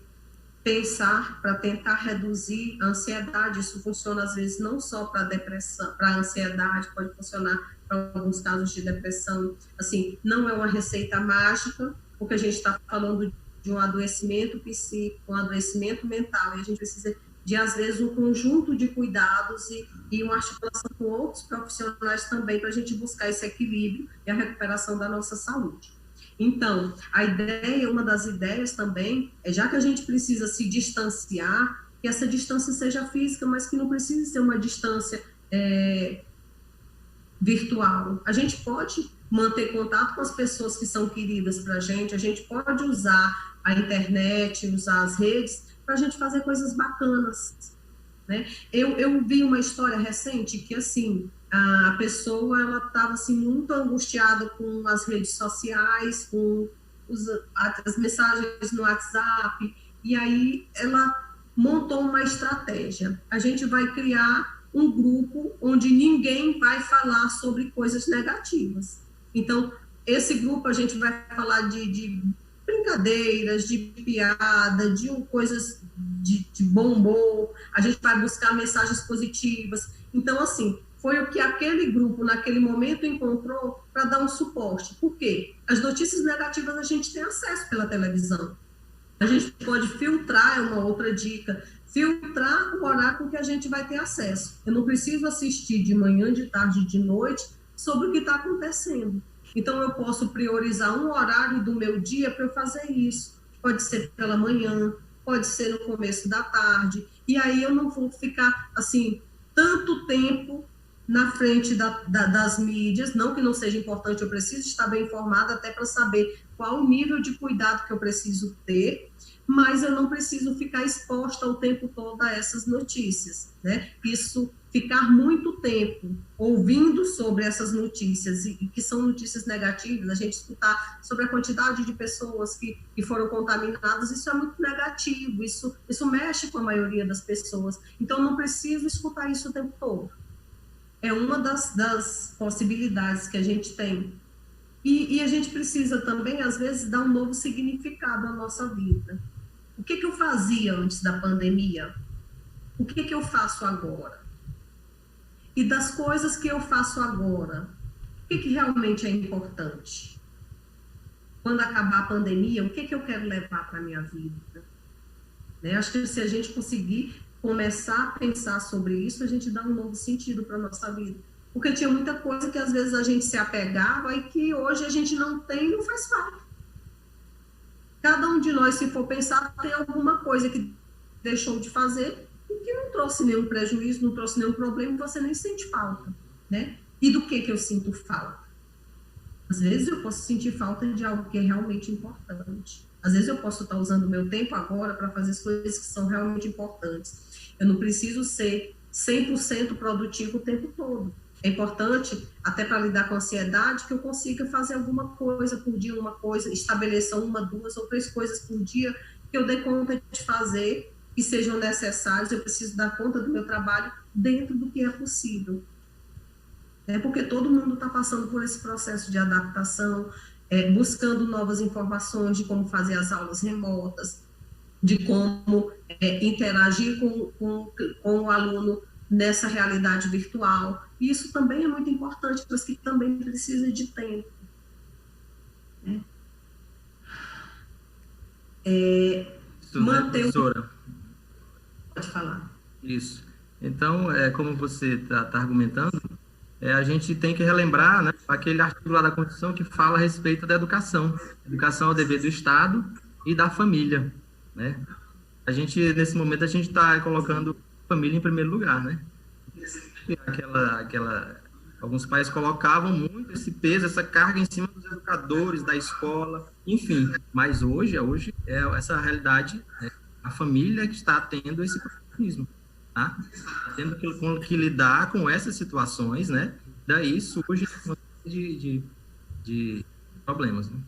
pensar para tentar reduzir a ansiedade. Isso funciona, às vezes, não só para depressão, para ansiedade, pode funcionar para alguns casos de depressão. Assim, não é uma receita mágica, porque a gente está falando de um adoecimento psíquico, um adoecimento mental, e a gente precisa de, às vezes, um conjunto de cuidados e uma articulação com outros profissionais também, para a gente buscar esse equilíbrio e a recuperação da nossa saúde. Então, a ideia, uma das ideias também, é já que a gente precisa se distanciar, que essa distância seja física, mas que não precise ser uma distância virtual. A gente pode manter contato com as pessoas que são queridas para a gente pode usar a internet, usar as redes, para a gente fazer coisas bacanas, né? Eu vi uma história recente que, assim, a pessoa, ela estava, assim, muito angustiada com as redes sociais, com as mensagens no WhatsApp, e aí ela montou uma estratégia. A gente vai criar um grupo onde ninguém vai falar sobre coisas negativas. Então, esse grupo a gente vai falar de brincadeiras, de piada, de coisas de bom humor, a gente vai buscar mensagens positivas. Então, assim, foi o que aquele grupo, naquele momento, encontrou para dar um suporte. Por quê? As notícias negativas a gente tem acesso pela televisão. A gente pode filtrar, é uma outra dica, filtrar o horário com que a gente vai ter acesso. Eu não preciso assistir de manhã, de tarde, de noite, sobre o que está acontecendo. Então, eu posso priorizar um horário do meu dia para eu fazer isso. Pode ser pela manhã, pode ser no começo da tarde, e aí eu não vou ficar, assim, tanto tempo na frente das mídias, não que não seja importante, eu preciso estar bem informada até para saber qual o nível de cuidado que eu preciso ter, mas eu não preciso ficar exposta o tempo todo a essas notícias, né? Isso, ficar muito tempo ouvindo sobre essas notícias, e que são notícias negativas, a gente escutar sobre a quantidade de pessoas que foram contaminadas, isso é muito negativo, isso mexe com a maioria das pessoas. Então, eu não preciso escutar isso o tempo todo. É uma das possibilidades que a gente tem. E a gente precisa também, às vezes, dar um novo significado à nossa vida. O que eu fazia antes da pandemia? O que eu faço agora? E das coisas que eu faço agora, o que realmente é importante? Quando acabar a pandemia, o que eu quero levar para a minha vida? Né? Acho que se a gente conseguir começar a pensar sobre isso, a gente dá um novo sentido para a nossa vida. Porque tinha muita coisa que às vezes a gente se apegava e que hoje a gente não tem e não faz falta. Cada um de nós, se for pensar, tem alguma coisa que deixou de fazer e que não trouxe nenhum prejuízo, não trouxe nenhum problema, e você nem sente falta, né? E do que eu sinto falta? Às vezes eu posso sentir falta de algo que é realmente importante. Às vezes eu posso estar usando o meu tempo agora para fazer as coisas que são realmente importantes. Eu não preciso ser 100% produtivo o tempo todo. É importante, até para lidar com a ansiedade, que eu consiga fazer alguma coisa por dia, estabeleça 1, 2 ou 3 coisas por dia que eu dê conta de fazer, que sejam necessárias. Eu preciso dar conta do meu trabalho dentro do que é possível. Porque todo mundo está passando por esse processo de adaptação, buscando novas informações de como fazer as aulas remotas, de como interagir com o aluno nessa realidade virtual. E isso também é muito importante, mas que também precisa de tempo. Né? Manter professora. Pode falar. Isso. Então, como você está argumentando, a gente tem que relembrar, né, aquele artigo lá da Constituição que fala a respeito da educação. Educação é o dever do Estado e da família, né? Nesse momento, a gente está colocando a família em primeiro lugar, né? Alguns pais colocavam muito esse peso, essa carga em cima dos educadores, da escola, enfim. Mas hoje é essa realidade, a família que está tendo esse protagonismo, tá? Tendo que lidar com essas situações, né? Daí surge uma série de problemas, né?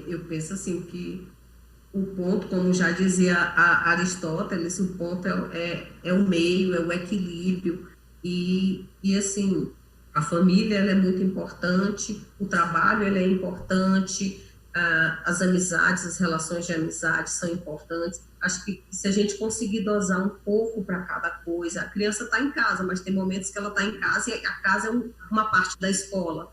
Eu penso assim que o ponto, como já dizia Aristóteles, o ponto é o meio, é o equilíbrio, e assim, a família ela é muito importante, o trabalho ele é importante, as amizades, as relações de amizade são importantes. Acho que se a gente conseguir dosar um pouco para cada coisa, a criança está em casa, mas tem momentos que ela está em casa e a casa é uma parte da escola.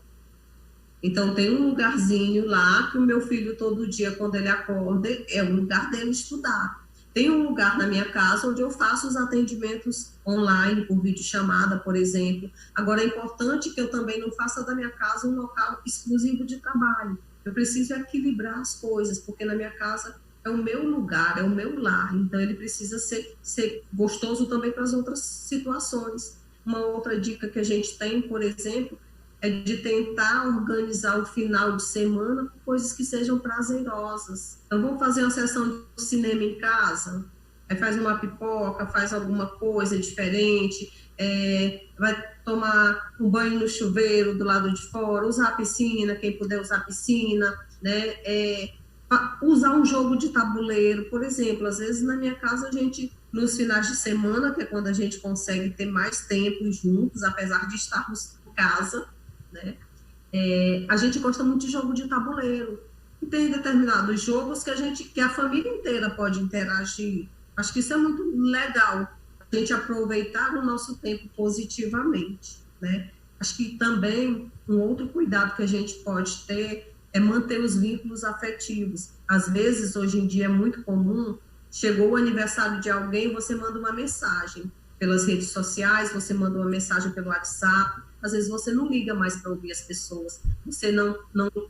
Então, tem um lugarzinho lá que o meu filho, todo dia, quando ele acorda, é o lugar dele estudar. Tem um lugar na minha casa onde eu faço os atendimentos online, por videochamada, por exemplo. Agora, é importante que eu também não faça da minha casa um local exclusivo de trabalho. Eu preciso equilibrar as coisas, porque na minha casa é o meu lugar, é o meu lar. Então, ele precisa ser gostoso também para as outras situações. Uma outra dica que a gente tem, por exemplo, é de tentar organizar o final de semana com coisas que sejam prazerosas. Então, vamos fazer uma sessão de cinema em casa? Aí faz uma pipoca, faz alguma coisa diferente, vai tomar um banho no chuveiro do lado de fora, usar a piscina, quem puder usar a piscina, né? Usar um jogo de tabuleiro, por exemplo. Às vezes, na minha casa, a gente, nos finais de semana, que é quando a gente consegue ter mais tempo juntos, apesar de estarmos em casa, né? A gente gosta muito de jogo de tabuleiro. E tem determinados jogos que a família inteira pode interagir. Acho que isso é muito legal, a gente aproveitar o nosso tempo positivamente, né? Acho que também um outro cuidado que a gente pode ter é manter os vínculos afetivos. Às vezes, hoje em dia, é muito comum, chegou o aniversário de alguém, você manda uma mensagem pelas redes sociais, você manda uma mensagem pelo WhatsApp, às vezes você não liga mais para ouvir as pessoas, você não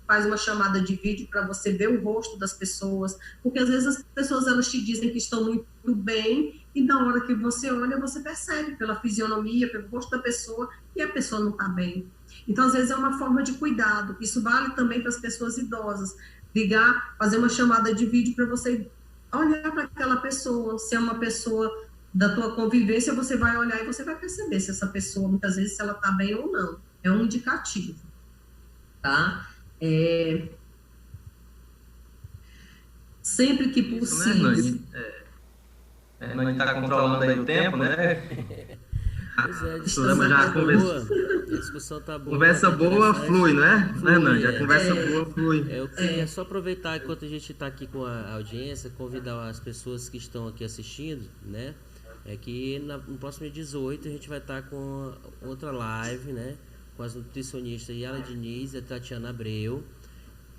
faz uma chamada de vídeo para você ver o rosto das pessoas, porque às vezes as pessoas elas te dizem que estão muito bem, e na hora que você olha, você percebe pela fisionomia, pelo rosto da pessoa, que a pessoa não está bem. Então, às vezes é uma forma de cuidado. Isso vale também para as pessoas idosas. Ligar, fazer uma chamada de vídeo para você olhar para aquela pessoa, se é uma pessoa da tua convivência, você vai olhar e você vai perceber se essa pessoa, muitas vezes, se ela está bem ou não. É um indicativo, tá? Sempre que possível... Isso, né, Nani? Está controlando aí o tempo, né? Pois é, a discussão tá boa. Conversa boa flui, não é? Nani? A conversa boa flui. Eu queria só aproveitar enquanto a gente está aqui com a audiência, convidar as pessoas que estão aqui assistindo, né? Que no próximo dia 18 a gente vai estar com outra live, né? Com as nutricionistas Yala Diniz e Tatiana Abreu.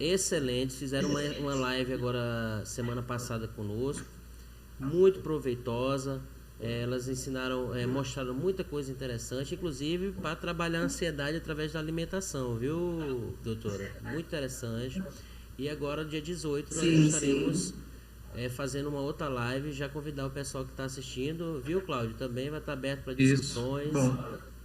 Excelentes, fizeram uma live agora semana passada conosco, muito proveitosa. Elas ensinaram, mostraram muita coisa interessante, inclusive para trabalhar a ansiedade através da alimentação, viu, doutora? Muito interessante. E agora, dia 18, nós estaremos fazendo uma outra live, já convidar o pessoal que está assistindo, viu, Cláudio? Também vai estar aberto para discussões.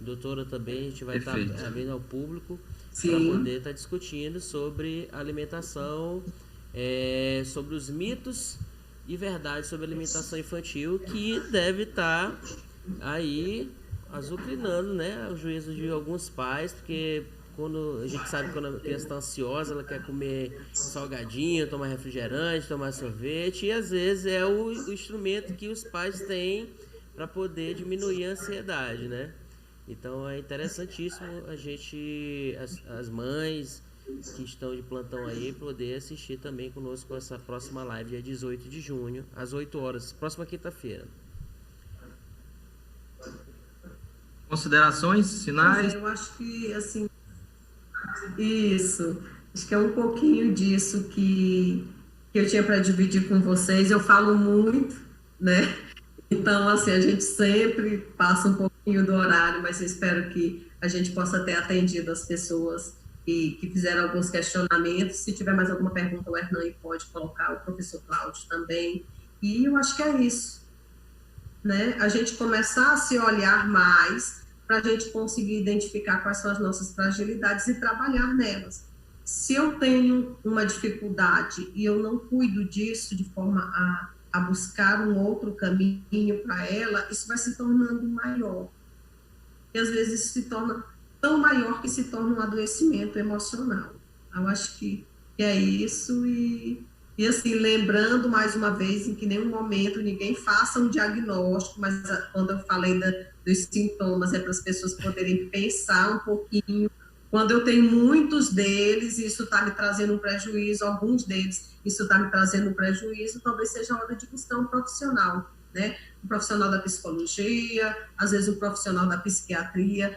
Doutora também, a gente vai estar abrindo ao público para poder estar discutindo sobre alimentação, sobre os mitos e verdade sobre alimentação infantil, que deve estar aí azucrinando, né, o juízo de alguns pais, porque quando a gente sabe que quando a criança está ansiosa, ela quer comer salgadinho, tomar refrigerante, tomar sorvete, e às vezes é o instrumento que os pais têm para poder diminuir a ansiedade, né? Então é interessantíssimo a gente, as mães que estão de plantão aí, poder assistir também conosco essa próxima live, dia 18 de junho, às 8 horas, próxima quinta-feira. Considerações finais? Eu acho que, assim, isso, acho que é um pouquinho disso que eu tinha para dividir com vocês. Eu falo muito, né? Então, assim, a gente sempre passa um pouquinho do horário, mas eu espero que a gente possa ter atendido as pessoas que fizeram alguns questionamentos. Se tiver mais alguma pergunta, o Hernani pode colocar, o professor Cláudio também. E eu acho que é isso, né? A gente começar a se olhar mais para a gente conseguir identificar quais são as nossas fragilidades e trabalhar nelas. Se eu tenho uma dificuldade e eu não cuido disso de forma a buscar um outro caminho para ela, isso vai se tornando maior. E às vezes isso se torna tão maior que se torna um adoecimento emocional. Eu acho que é isso. E assim, lembrando mais uma vez, em que nenhum momento ninguém faça um diagnóstico, mas quando eu falei dos sintomas, é para as pessoas poderem pensar um pouquinho. Quando eu tenho muitos deles, isso está me trazendo um prejuízo, alguns deles, isso está me trazendo um prejuízo, talvez seja a hora de buscar um profissional, né? Um profissional da psicologia, às vezes um profissional da psiquiatria,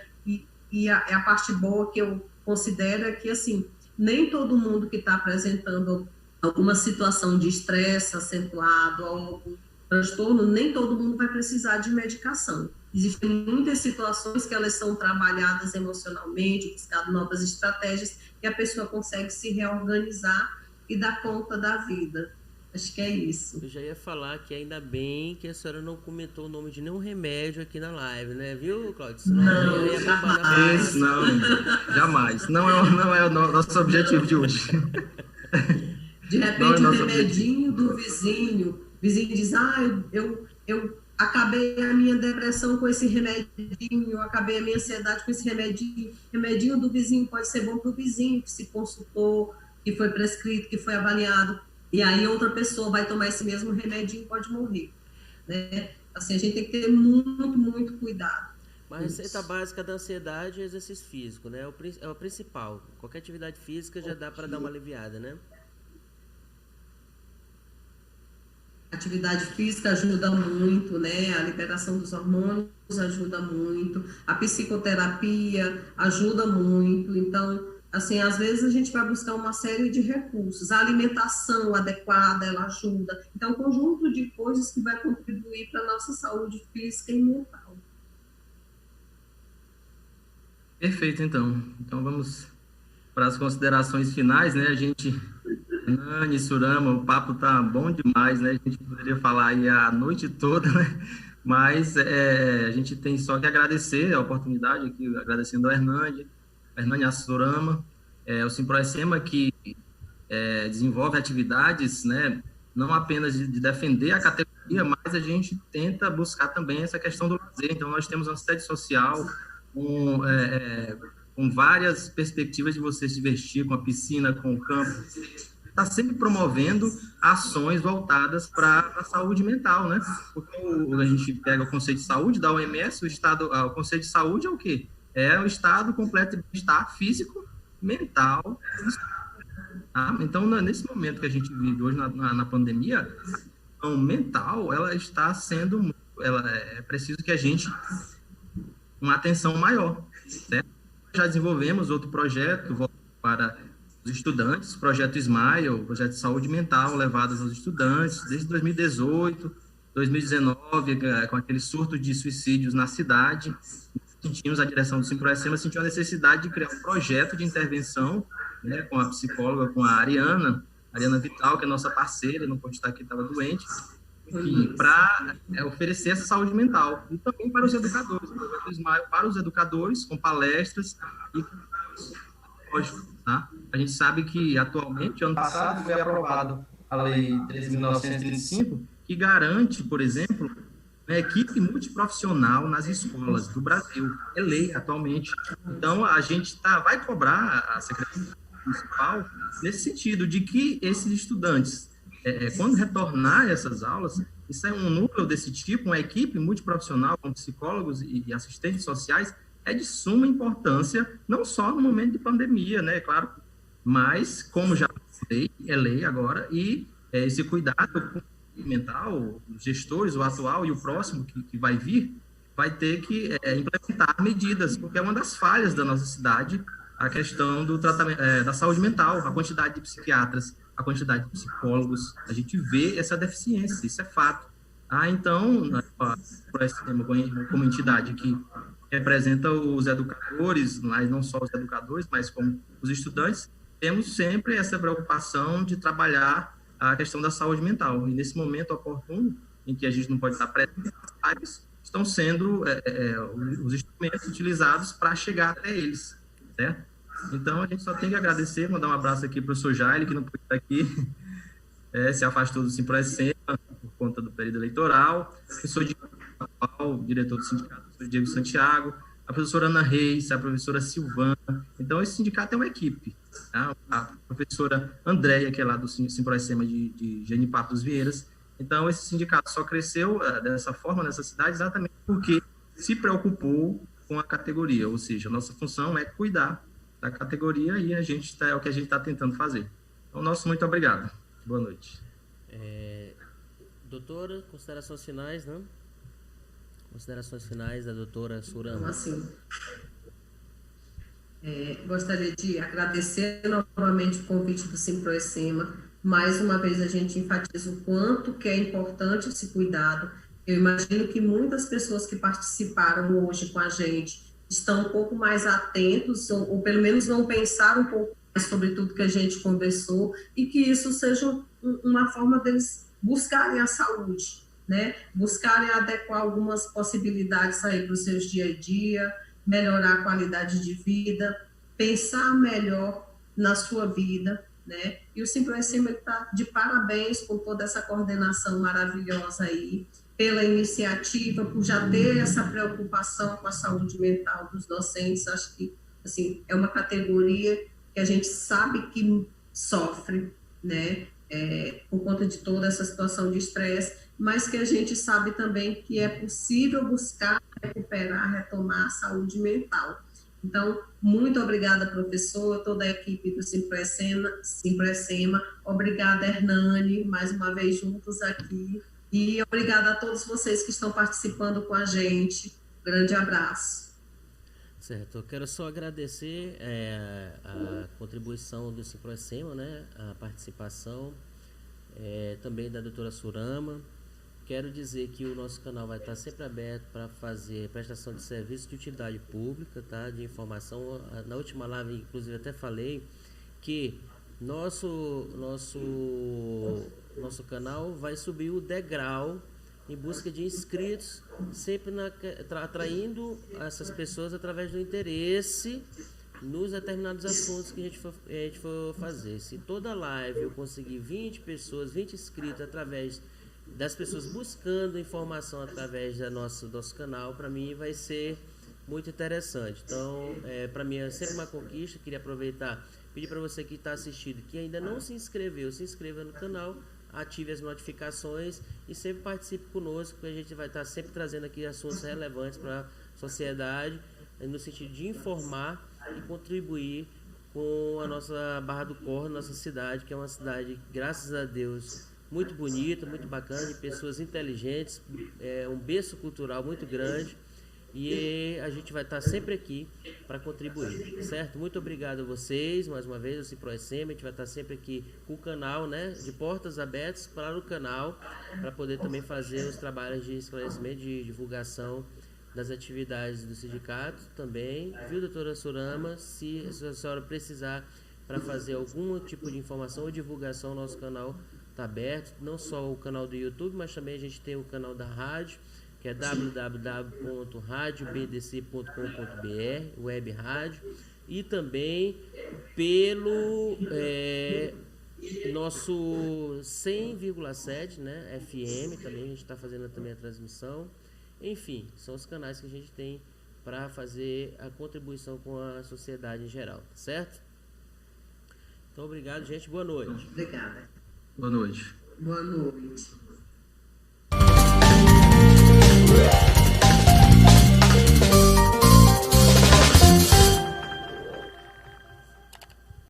e a parte boa que eu considero é que, assim, nem todo mundo que está apresentando alguma situação de estresse acentuado, algum transtorno, nem todo mundo vai precisar de medicação. Existem muitas situações que elas são trabalhadas emocionalmente, buscando novas estratégias, e a pessoa consegue se reorganizar e dar conta da vida. Acho que é isso. Eu já ia falar que ainda bem que a senhora não comentou o nome de nenhum remédio aqui na live, né? Viu, Cláudio? Senão não, eu ia jamais. Não, jamais. Não é o nosso objetivo de hoje. De repente, o remedinho do vizinho. O vizinho diz, eu acabei a minha depressão com esse remedinho, eu acabei a minha ansiedade com esse remedinho. Remedinho do vizinho pode ser bom para o vizinho, que se consultou, que foi prescrito, que foi avaliado. E aí outra pessoa vai tomar esse mesmo remedinho e pode morrer, né? Assim, a gente tem que ter muito, muito cuidado. Mas a receita básica da ansiedade é exercício físico, né? É o principal. Qualquer atividade física já dá para dar uma aliviada, né? Atividade física ajuda muito, né? A liberação dos hormônios ajuda muito. A psicoterapia ajuda muito. Então, assim, às vezes a gente vai buscar uma série de recursos. A alimentação adequada, ela ajuda. Então, um conjunto de coisas que vai contribuir para a nossa saúde física e mental. Perfeito, então. Então, vamos para as considerações finais, né? A gente, Nani, Surama, o papo tá bom demais, né? A gente poderia falar aí a noite toda, né? Mas a gente tem só que agradecer a oportunidade aqui, agradecendo ao Hernani, a Surama, o Simproecema, que desenvolve atividades, né? Não apenas de defender a categoria, mas a gente tenta buscar também essa questão do lazer. Então, nós temos uma sede social com várias perspectivas de você se divertir, com a piscina, com o campo. Está sempre promovendo ações voltadas para a saúde mental, né? Porque a gente pega o conceito de saúde da OMS, o conceito de saúde é o quê? É o estado completo de bem-estar físico, mental. Tá? Então, nesse momento que a gente vive hoje na pandemia, a questão mental, ela está sendo... é preciso que a gente... uma atenção maior, certo? Já desenvolvemos outro projeto para os estudantes, projeto Smile, projeto de saúde mental levadas aos estudantes, desde 2018, 2019, com aquele surto de suicídios na cidade. A direção do Simproecema sentiu a necessidade de criar um projeto de intervenção, né, com a psicóloga, com a Ariana Vital, que é nossa parceira, não pode estar aqui, estava doente, para oferecer essa saúde mental. E também para os educadores, o projeto Smile para os educadores, com palestras e lógico, tá? A gente sabe que, atualmente, ano passado, foi aprovado a Lei 13.935, que garante, por exemplo, uma equipe multiprofissional nas escolas do Brasil. É lei, atualmente. Então, a gente vai cobrar a Secretaria Municipal nesse sentido, de que esses estudantes, quando retornar essas aulas, isso é um núcleo desse tipo, uma equipe multiprofissional com psicólogos e assistentes sociais, é de suma importância, não só no momento de pandemia, né, claro, mas, como já é lei agora, e esse cuidado mental, os gestores, o atual e o próximo que vai vir, vai ter que implementar medidas, porque é uma das falhas da nossa cidade, a questão do tratamento, da saúde mental, a quantidade de psiquiatras, a quantidade de psicólogos, a gente vê essa deficiência, isso é fato. Então, como entidade que representa os educadores, mas não só os educadores, mas como os estudantes, temos sempre essa preocupação de trabalhar a questão da saúde mental. E nesse momento oportuno, em que a gente não pode estar presente, estão sendo os instrumentos utilizados para chegar até eles, certo? Então, a gente só tem que agradecer, mandar um abraço aqui para o professor Jaile, que não pôde estar aqui, se afastou do Simproecema por conta do período eleitoral, professor de diretor do sindicato, professor Diego Santiago, a professora Ana Reis, a professora Silvana. Então, esse sindicato é uma equipe. Tá? A professora Andréia, que é lá do Simproecema de Genipapo dos Vieiras. Então, esse sindicato só cresceu dessa forma nessa cidade exatamente porque se preocupou com a categoria, ou seja, a nossa função é cuidar da categoria e é o que a gente está tentando fazer. Então, muito obrigado. Boa noite. Doutora, considerações finais, não? Considerações finais da doutora Surama. Assim, gostaria de agradecer novamente o convite do Simproecema. Mais uma vez a gente enfatiza o quanto que é importante esse cuidado. Eu imagino que muitas pessoas que participaram hoje com a gente estão um pouco mais atentos, ou pelo menos vão pensar um pouco mais sobre tudo que a gente conversou, e que isso seja uma forma deles buscarem a saúde, né? Buscarem adequar algumas possibilidades aí para os seus dia a dia, melhorar a qualidade de vida, pensar melhor na sua vida, né? E o Simproecema está de parabéns por toda essa coordenação maravilhosa aí, pela iniciativa, por já ter essa preocupação com a saúde mental dos docentes. Acho que, assim, é uma categoria que a gente sabe que sofre, né? Por conta de toda essa situação de estresse, mas que a gente sabe também que é possível buscar recuperar, retomar a saúde mental. Então, muito obrigada, professor, toda a equipe do Simproecema, obrigada, Hernani, mais uma vez juntos aqui, e obrigada a todos vocês que estão participando com a gente. Grande abraço. Certo, eu quero só agradecer a contribuição do Simproecema, né, a participação também da doutora Surama. Quero dizer que o nosso canal vai estar sempre aberto para fazer prestação de serviço de utilidade pública, tá, de informação. Na última live, inclusive, até falei que nosso canal vai subir o degrau em busca de inscritos, sempre atraindo essas pessoas através do interesse nos determinados assuntos que a gente for fazer. Se toda live eu conseguir 20 pessoas, 20 inscritos através das pessoas buscando informação através do nosso canal, para mim vai ser muito interessante. Então, para mim é sempre uma conquista. Queria aproveitar, pedir para você que está assistindo, que ainda não se inscreveu, se inscreva no canal, ative as notificações e sempre participe conosco, que a gente vai estar sempre trazendo aqui assuntos relevantes para a sociedade, no sentido de informar e contribuir com a nossa Barra do Corvo, nossa cidade, que é uma cidade, graças a Deus, muito bonita, muito bacana, de pessoas inteligentes, um berço cultural muito grande, e a gente vai estar sempre aqui para contribuir, certo? Muito obrigado a vocês, mais uma vez, ao Simproecema. A gente vai estar sempre aqui com o canal, né, de portas abertas para o canal, para poder também fazer os trabalhos de esclarecimento, de divulgação das atividades do sindicato também, viu, doutora Surama? Se a senhora precisar para fazer algum tipo de informação ou divulgação, nosso canal está aberto, não só o canal do YouTube, mas também a gente tem o canal da rádio, que é www.radiobdc.com.br, web rádio, e também pelo nosso 100,7, né, FM, também a gente está fazendo também a transmissão. Enfim, são os canais que a gente tem para fazer a contribuição com a sociedade em geral, tá certo? Então, obrigado, gente. Boa noite. Obrigada. Boa noite. Boa noite.